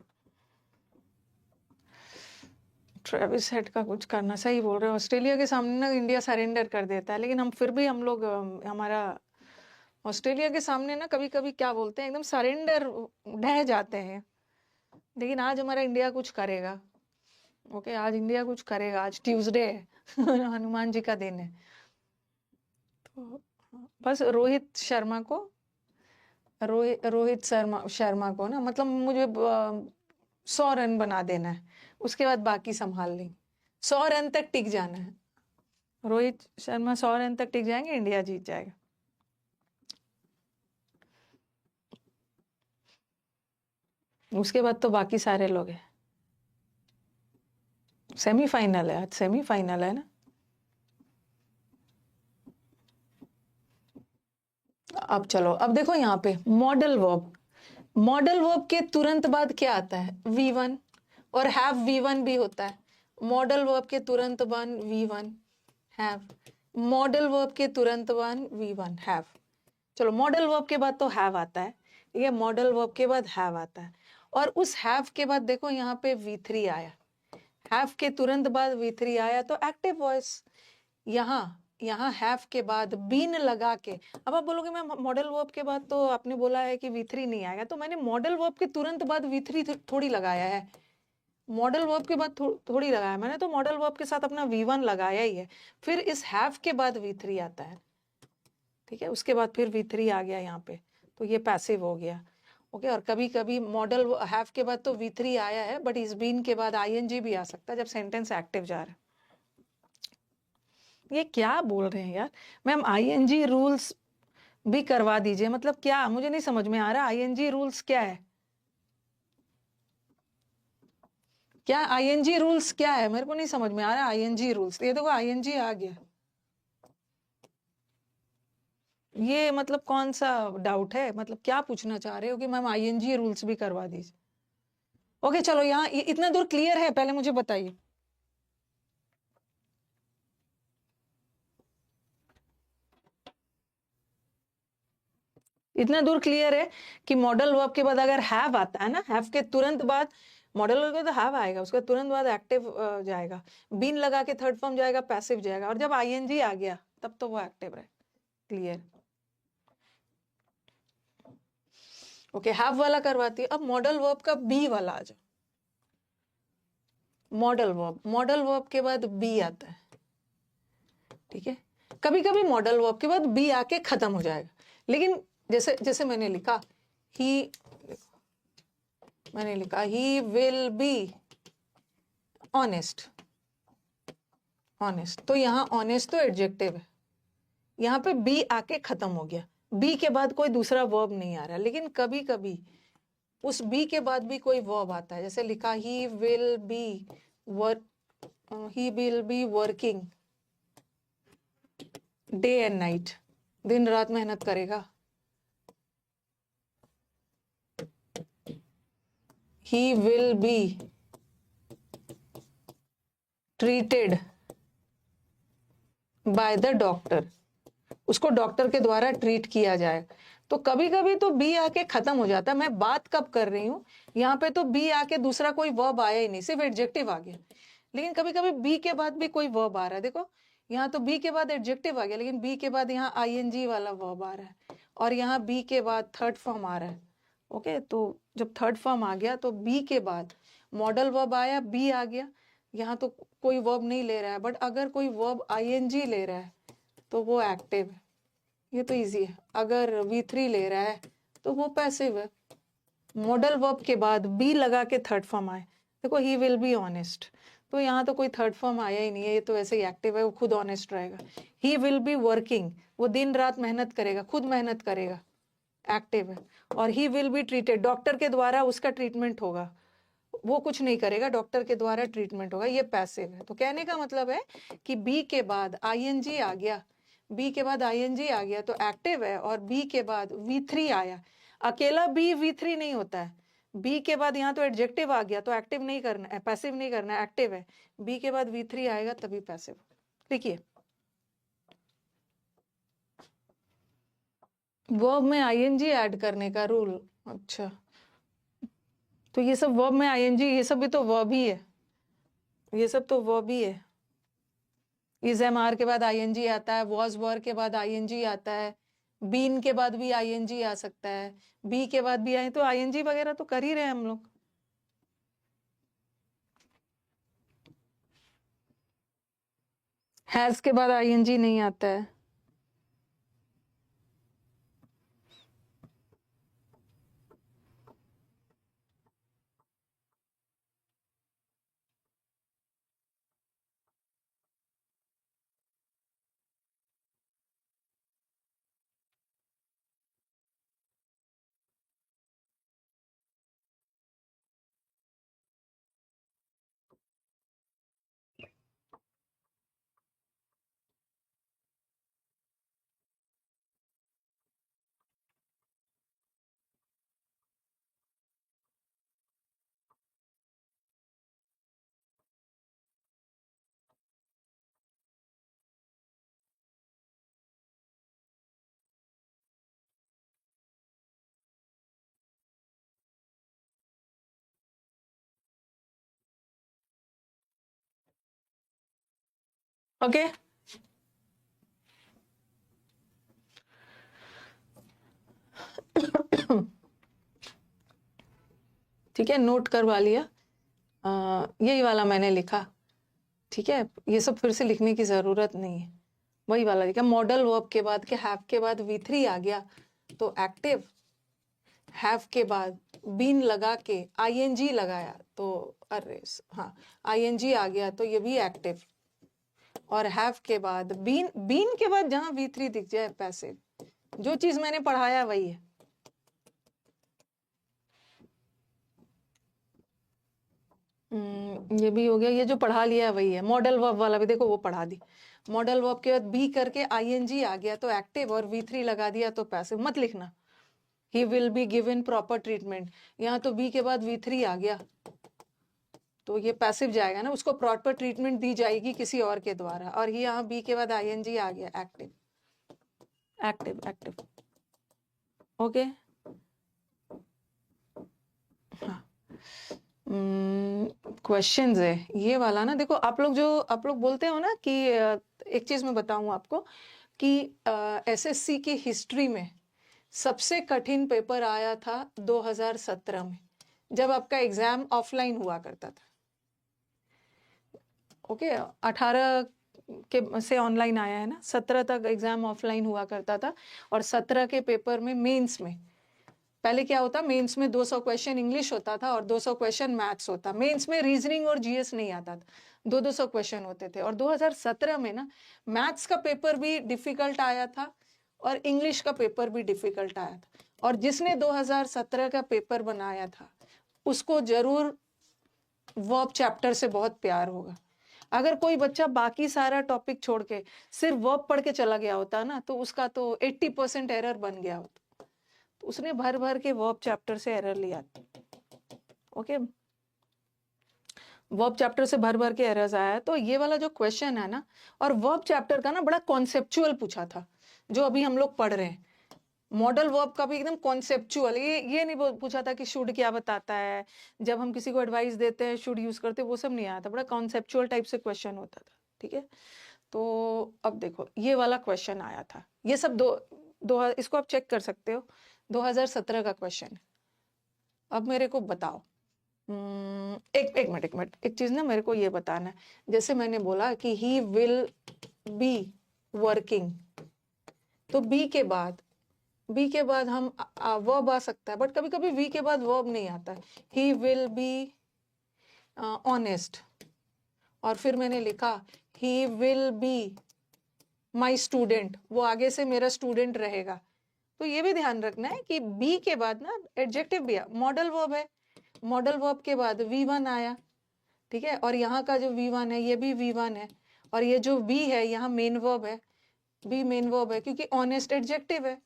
ट्रेविस हेड का कुछ करना, सही बोल रहे हो। ऑस्ट्रेलिया के सामने ना इंडिया सरेंडर कर देता है, लेकिन हम फिर भी हम लोग हमारा ऑस्ट्रेलिया के सामने ना कभी कभी क्या बोलते हैं, एकदम सरेंडर ढह जाते हैं। लेकिन आज हमारा इंडिया कुछ करेगा। ओके, आज इंडिया कुछ करेगा, आज ट्यूसडे है हनुमान जी का दिन है। तो बस रोहित शर्मा को ना, मतलब मुझे 100 रन बना देना है, उसके बाद बाकी संभाल लेंगे। 100 रन तक टिक जाना है। रोहित शर्मा 100 रन तक टिक जाएंगे, इंडिया जीत जाएगा। उसके बाद तो बाकी सारे लोग हैं। सेमीफाइनल है, आज सेमीफाइनल है ना। अब चलो, अब देखो यहाँ पे मॉडल वर्ब। मॉडल वर्ब के तुरंत बाद क्या आता है? V1, और हैव V1 भी होता है। मॉडल वर्ब के तुरंत बाद V1 हैव, मॉडल वर्ब के तुरंत बाद V1 हैव। चलो, मॉडल वर्ब के बाद तो हैव आता है, ठीक है, मॉडल वर्ब के बाद हैव आता है। और उस हैव के बाद देखो यहाँ पे V3 आया, हैव के तुरंत बाद V3 आया, तो एक्टिव वॉइस। यहाँ हैव के बाद बीन लगा के, अब आप बोलोगे मैम मॉडल वर्ब के बाद तो आपने बोला है कि V3 नहीं आएगा, तो मैंने मॉडल वर्ब के तुरंत बाद V3 थोड़ी लगाया है। मॉडल वर्ब के बाद थोड़ी लगाया मैंने, तो मॉडल वर्ब के साथ अपना V1 लगाया ही है। फिर इस हैव के बाद V3 आता है, ठीक है, उसके बाद फिर V3 आ गया यहाँ पे, तो ये पैसिव हो गया। ओके, और कभी कभी मॉडल हैव के बाद तो V3 आया है, बट इस बीन के बाद ING भी आ सकता है जब सेंटेंस एक्टिव जा रहा है। ये क्या बोल रहे हैं यार मैम? ING रूल्स भी करवा दीजिए, मतलब क्या? मुझे नहीं समझ में आ रहा, ING रूल्स क्या है? क्या ING रूल्स क्या है? मेरे को नहीं समझ में आ रहा ING रूल्स। ये देखो ING आ गया, ये मतलब कौन सा डाउट है? मतलब क्या पूछना चाह रहे हो कि मैम ING रूल्स भी करवा दीजिए? ओके चलो, यहाँ इतना दूर क्लियर है? पहले मुझे बताइए। इतना दूर क्लियर है कि मॉडल वर्ब के बाद अगर हैव आता है ना, हैव के तुरंत बाद मॉडल वर्ब के बाद हैव आएगा, उसके तुरंत बाद एक्टिव जाएगा, बीन लगा के थर्ड फॉर्म जाएगा, पैसिव जाएगा, और जब ING आ गया तब तो वो एक्टिव रहे। क्लियर? ओके, हैव वाला करवाती है। अब मॉडल वर्ब का बी वाला आ जाओ। मॉडल वर्ब के बाद बी आता है, ठीक है। कभी कभी मॉडल वर्ब के बाद बी आके खत्म हो जाएगा, लेकिन जैसे जैसे मैंने लिखा ही विल बी ऑनेस्ट। तो यहाँ ऑनेस्ट तो एडजेक्टिव है, यहाँ पे बी आके खत्म हो गया, बी के बाद कोई दूसरा वर्ब नहीं आ रहा। लेकिन कभी कभी उस बी के बाद भी कोई वर्ब आता है, जैसे लिखा he will be working day and night, दिन रात मेहनत करेगा। He will be treated by the doctor, उसको डॉक्टर के द्वारा ट्रीट किया जाए, तो कभी कभी तो बी आके खत्म हो जाता है। मैं बात कब कर रही हूँ, यहाँ पे तो बी आके दूसरा कोई वर्ब आया ही नहीं, सिर्फ एडजेक्टिव आ गया। लेकिन कभी कभी बी के बाद भी कोई वर्ब आ रहा है। देखो यहाँ तो बी के बाद एडजेक्टिव आ गया, लेकिन बी के बाद यहाँ आईएनजी वाला वर्ब आ रहा है, और यहाँ बी के बाद थर्ड फॉर्म आ रहा है। ओके, तो जब थर्ड फॉर्म आ गया तो बी के बाद मॉडल वर्ब आया, बी आ गया। यहाँ तो कोई वर्ब नहीं ले रहा है, बट अगर कोई वर्ब आईएनजी ले रहा है तो वो एक्टिव है। ये तो इजी है। अगर V3 ले रहा है तो वो पैसिव है। मॉडल वर्ब के बाद बी लगा के थर्ड फॉर्म आए, देखो ही विल बी ऑनेस्ट, तो यहाँ तो कोई थर्ड फॉर्म आया ही नहीं है, ये तो ऐसे ही एक्टिव है, वो खुद ऑनेस्ट रहेगा। ही विल बी वर्किंग, वो दिन रात मेहनत करेगा, खुद मेहनत करेगा, एक्टिव है। और he will be treated, doctor के द्वारा उसका ट्रीटमेंट होगा, वो कुछ नहीं करेगा, डॉक्टर के द्वारा ट्रीटमेंट होगा, ये पैसिव है। तो कहने का मतलब है कि बी के बाद आईएनजी आ गया, बी के बाद आईएनजी आ गया तो एक्टिव है, और बी के बाद V3 आया। अकेला बी V3 नहीं होता है, बी के बाद यहाँ तो एडजेक्टिव आ गया तो एक्टिव नहीं करना है, पैसिव नहीं करना है, एक्टिव है। बी के बाद V3 आएगा तभी पैसिव। देखिए वर्ब में आईएनजी ऐड करने का रूल। अच्छा, तो ये सब वर्ब में आईएनजी, ये सब भी तो वर्ब ही है, ये सब तो वर्ब ही है। इज एम आर के बाद आईएनजी आता है, वॉज वर के बाद आईएनजी आता है, बीन के बाद भी आईएनजी आ सकता है, बी के बाद भी आए, तो आईएनजी वगैरह तो कर ही रहे हैं हम लोग। हैज के बाद आईएनजी नहीं आता है। ओके, ठीक है, नोट करवा लिया। यही वाला मैंने लिखा, ठीक है, ये सब फिर से लिखने की जरूरत नहीं है, वही वाला लिखा। मॉडल वर्ब के बाद के हैव के बाद V3 आ गया तो एक्टिव, हैव के बाद बीन लगा के आईएनजी लगाया तो अरे हाँ आईएनजी आ गया तो ये भी एक्टिव, और हैव के बाद बीन, बीन के बाद जहां V3 दिख जाए पैसिव। जो चीज मैंने पढ़ाया वही है। ये भी हो गया, ये जो पढ़ा लिया वही है। मॉडल वर्ब वाला भी देखो वो पढ़ा दी। मॉडल वर्ब के बाद बी करके आईएनजी आ गया तो एक्टिव, और V3 लगा दिया तो पैसिव। मत लिखना ही will be given proper treatment, यहाँ तो बी के बाद V3 आ गया तो ये पैसिव जाएगा ना, उसको प्रॉपर ट्रीटमेंट दी जाएगी किसी और के द्वारा। और ये यहाँ बी के बाद आईएनजी आ गया, एक्टिव एक्टिव एक्टिव। ओके, हाँ क्वेश्चंस है ये वाला ना। देखो आप लोग बोलते हो ना कि एक चीज मैं बताऊं आपको कि एसएससी की हिस्ट्री में सबसे कठिन पेपर आया था 2017 में, जब आपका एग्जाम ऑफलाइन हुआ करता था। ओके, 18 के से ऑनलाइन आया है ना, 17 तक एग्जाम ऑफलाइन हुआ करता था। और 17 के पेपर में मेंस में पहले क्या होता, मेंस में 200 क्वेश्चन इंग्लिश होता था और 200 क्वेश्चन मैथ्स होता। मेंस में रीजनिंग और जीएस नहीं आता था, 200 क्वेश्चन होते थे। और 2017 में ना मैथ्स का पेपर भी डिफिकल्ट आया था और इंग्लिश का पेपर भी डिफिकल्ट आया था। और जिसने 2017 का पेपर बनाया था उसको जरूर वर्ब चैप्टर से बहुत प्यार होगा। अगर कोई बच्चा बाकी सारा टॉपिक छोड़ के सिर्फ वर्ब पढ़ के चला गया होता ना तो उसका तो 80% एरर बन गया होता। तो उसने भर भर के वर्ब चैप्टर से एरर लिया। ओके, वर्ब चैप्टर से भर भर के एरर्स आया। तो ये वाला जो क्वेश्चन है ना, और वर्ब चैप्टर का ना बड़ा कॉन्सेप्चुअल पूछा था जो अभी हम लोग पढ़ रहे हैं। मॉडल वर्ब का भी एकदम कॉन्सेप्चुअल, ये नहीं पूछा था कि शुड क्या बताता है, जब हम किसी को एडवाइस देते हैं शुड यूज करते हैं, वो सब नहीं आया था, बड़ा कॉन्सेप्चुअल टाइप से क्वेश्चन होता था। ठीक है, तो अब देखो ये वाला क्वेश्चन आया था, ये सब इसको आप चेक कर सकते हो, 2017 का क्वेश्चन है। अब मेरे को बताओ, एक मिनट, एक चीज ना मेरे को ये बताना है, जैसे मैंने बोला कि ही विल बी वर्किंग, तो बी के बाद हम वर्ब आ सकता है, बट कभी कभी वी के बाद वर्ब नहीं आता है। ही विल बी ऑनेस्ट, और फिर मैंने लिखा he will be my student, वो आगे से मेरा स्टूडेंट रहेगा। तो ये भी ध्यान रखना है कि बी के बाद ना एडजेक्टिव भी है, मॉडल वर्ब है, मॉडल वर्ब के बाद V1 आया, ठीक है, और यहाँ का जो V1 है ये भी V1 है, और ये जो बी है यहाँ मेन वर्ब है, बी मेन वर्ब है क्योंकि ऑनेस्ट एडजेक्टिव है,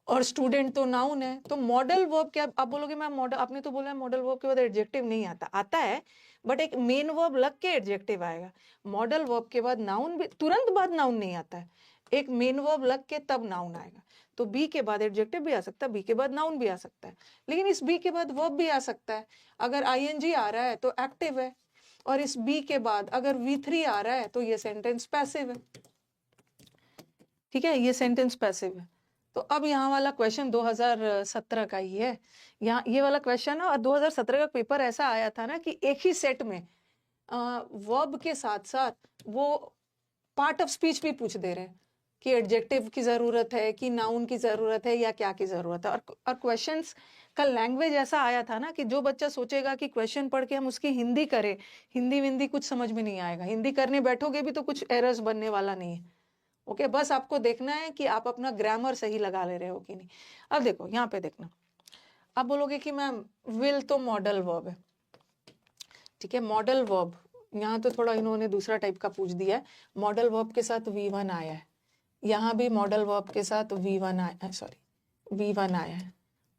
और स्टूडेंट तो नाउन है। तो मॉडल वर्ब क्या, आप बोलोगे मैम मॉडल, आपने तो बोला मॉडल वर्ब के बाद एडजेक्टिव नहीं आता, आता है बट एक मेन वर्ब लग के एडजेक्टिव आएगा। मॉडल वर्ब के बाद नाउन भी तुरंत बाद नाउन नहीं आता है, एक मेन वर्ब लग के तब नाउन आएगा। तो बी के बाद एडजेक्टिव भी आ सकता है, बी के बाद नाउन भी आ सकता है, लेकिन इस बी के बाद वर्ब भी आ सकता है। अगर आईएनजी आ रहा है तो एक्टिव है, और इस बी के बाद अगर V3 आ रहा है तो ये सेंटेंस पैसिव है। ठीक है, ये सेंटेंस पैसिव है। तो अब यहाँ वाला क्वेश्चन 2017 का ही है, यहाँ ये वाला क्वेश्चन है, और 2017 का पेपर ऐसा आया था ना कि एक ही सेट में वर्ब के साथ साथ वो पार्ट ऑफ स्पीच भी पूछ दे रहे हैं कि एडजेक्टिव की जरूरत है कि नाउन की जरूरत है या क्या की जरूरत है। और क्वेश्चंस का लैंग्वेज ऐसा आया था ना कि जो बच्चा सोचेगा कि क्वेश्चन पढ़ के हम उसकी हिंदी करें, हिंदी विंदी कुछ समझ में नहीं आएगा, हिंदी करने बैठोगे भी तो कुछ एरर्स बनने वाला नहीं है। ओके, बस आपको देखना है कि आप अपना ग्रामर सही लगा ले रहे हो कि नहीं। अब देखो यहाँ पे देखना, आप बोलोगे कि मैम विल तो मॉडल वर्ब है, ठीक है, मॉडल वर्ब यहाँ तो थोड़ा इन्होंने दूसरा टाइप का पूछ दिया है, मॉडल वर्ब के साथ V1 आया है, यहाँ भी मॉडल वर्ब के साथ V1 आया, सॉरी V1 आया है,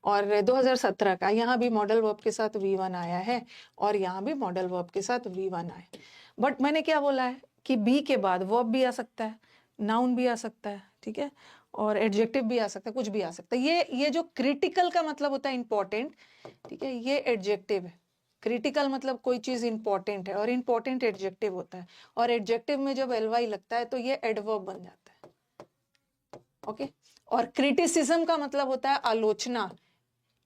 और 2017 का यहाँ भी मॉडल वर्ब के साथ V1 आया है, और यहाँ भी मॉडल वर्ब के साथ V1 आया है। बट मैंने क्या बोला है कि बी के बाद वर्ब भी आ सकता है, नाउन भी आ सकता है, ठीक है, और एडजेक्टिव भी आ सकता है, कुछ भी आ सकता है। ये जो क्रिटिकल का मतलब होता है इंपॉर्टेंट, ठीक है, ये एडजेक्टिव है। क्रिटिकल मतलब कोई चीज इंपॉर्टेंट है, और इंपॉर्टेंट एडजेक्टिव होता है, और एडजेक्टिव में जब एलवाई लगता है तो ये एडवर्ब बन जाता है। ओके, और क्रिटिसिज्म का मतलब होता है आलोचना,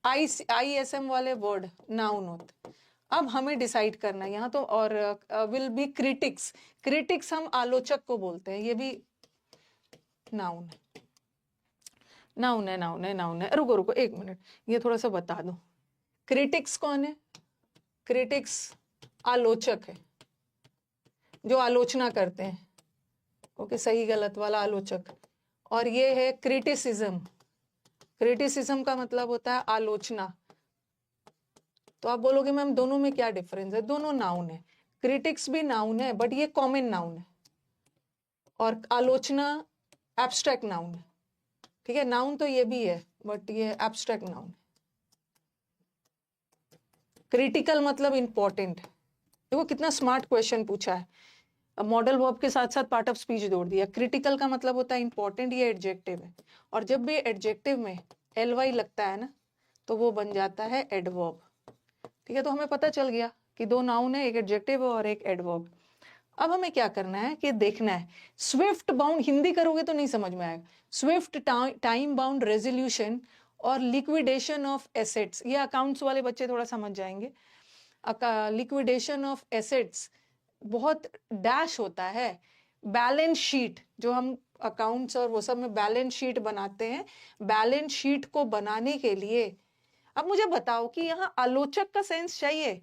ISM वाले वर्ड नाउन होते। अब हमें डिसाइड करना है यहाँ तो, और विल बी क्रिटिक्स, क्रिटिक्स हम आलोचक को बोलते हैं, ये भी नाउन है, नाउन है, नाउन है, नाउन है। रुको रुको एक मिनट, ये थोड़ा सा बता दो, क्रिटिक्स कौन है? क्रिटिक्स आलोचक है, जो आलोचना करते हैं। ओके, सही गलत वाला आलोचक। और ये है क्रिटिसिज्म, क्रिटिसिज्म का मतलब होता है आलोचना। तो आप बोलोगे मैम दोनों में क्या डिफरेंस है? दोनों नाउन है, क्रिटिक्स भी नाउन है बट ये कॉमन नाउन है, और आलोचना एब्स्ट्रैक्ट नाउन है। ठीक है, नाउन तो ये भी है बट ये एब्स्ट्रैक्ट नाउन है। क्रिटिकल मतलब इंपॉर्टेंट। देखो कितना स्मार्ट क्वेश्चन पूछा है, मॉडल वर्ब के साथ साथ पार्ट ऑफ स्पीच जोड़ दिया। क्रिटिकल का मतलब होता है इंपॉर्टेंट, ये एडजेक्टिव है, और जब भी एडजेक्टिव में LY लगता है ना तो वो बन जाता है एडवर्ब। ठीक है, तो हमें पता चल गया कि दो नाउन है, एक एडजेक्टिव और एक एडवर्ब। अब हमें क्या करना है कि देखना है स्विफ्ट बाउंड, हिंदी करोगे तो नहीं समझ में आएगा, स्विफ्ट टाइम बाउंड रेजोल्यूशन और लिक्विडेशन ऑफ एसेट्स, ये अकाउंट्स वाले बच्चे थोड़ा समझ जाएंगे। लिक्विडेशन ऑफ एसेट्स बहुत डैश होता है, बैलेंस शीट, जो हम अकाउंट्स और वो सब में बैलेंस शीट बनाते हैं, बैलेंस शीट को बनाने के लिए अब मुझे बताओ कि यहाँ आलोचक का सेंस चाहिए।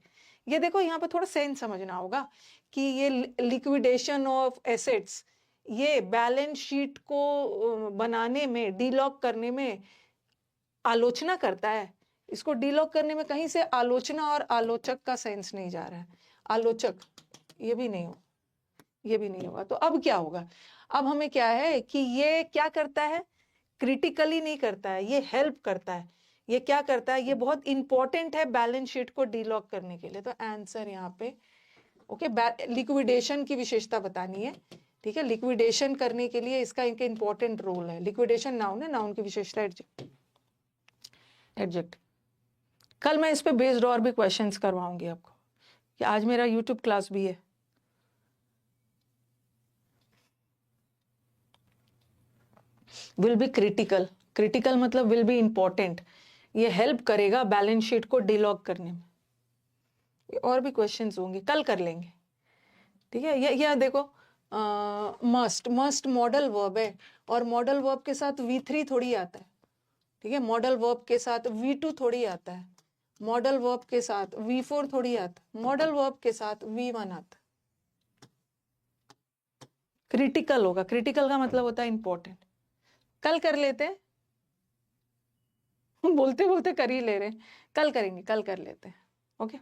ये देखो यहाँ पे थोड़ा सेंस समझना होगा कि ये लिक्विडेशन ऑफ एसेट्स, ये बैलेंस शीट को बनाने में, डीलॉक करने में आलोचना करता है। इसको डीलॉक करने में कहीं से आलोचना और आलोचक का सेंस नहीं जा रहा है। आलोचक ये भी नहीं हो, ये भी नहीं होगा। तो अब क्या होगा? अब हमें क्या है कि ये क्या करता है, क्रिटिकली नहीं करता है, ये हेल्प करता है। ये क्या करता है, ये बहुत इंपॉर्टेंट है बैलेंस शीट को डीलॉक करने के लिए। तो आंसर यहाँ पे ओके, लिक्विडेशन की विशेषता बतानी है। ठीक है, लिक्विडेशन करने के लिए इसका एक इंपॉर्टेंट रोल है। लिक्विडेशन नाउन है, नाउन की विशेषता एडजेक्ट। कल मैं इस पे बेस्ड और भी क्वेश्चंस करवाऊंगी आपको, कि आज मेरा यूट्यूब क्लास भी है। विल बी क्रिटिकल, क्रिटिकल मतलब विल बी इंपॉर्टेंट, ये हेल्प करेगा बैलेंस शीट को डिलॉग करने में। और भी क्वेश्चंस होंगे, कल कर लेंगे, ठीक है। ये देखो, मस्ट, मस्ट मॉडल वर्ब है, और मॉडल वर्ब के साथ V3 थोड़ी आता है, ठीक है। मॉडल वर्ब के साथ V2 थोड़ी आता है, मॉडल वर्ब के साथ V4 थोड़ी आता है, मॉडल वर्ब के साथ V1 आता है। क्रिटिकल होगा, क्रिटिकल का मतलब होता है इंपॉर्टेंट। कल कर लेते हैं, बोलते बोलते कर ही ले रहे हैं, कल करेंगे, कल कर लेते हैं। ओके,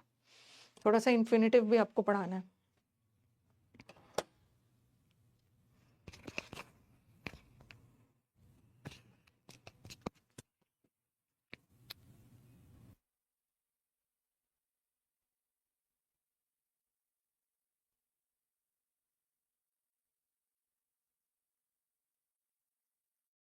थोड़ा सा इन्फिनेटिव भी आपको पढ़ाना है।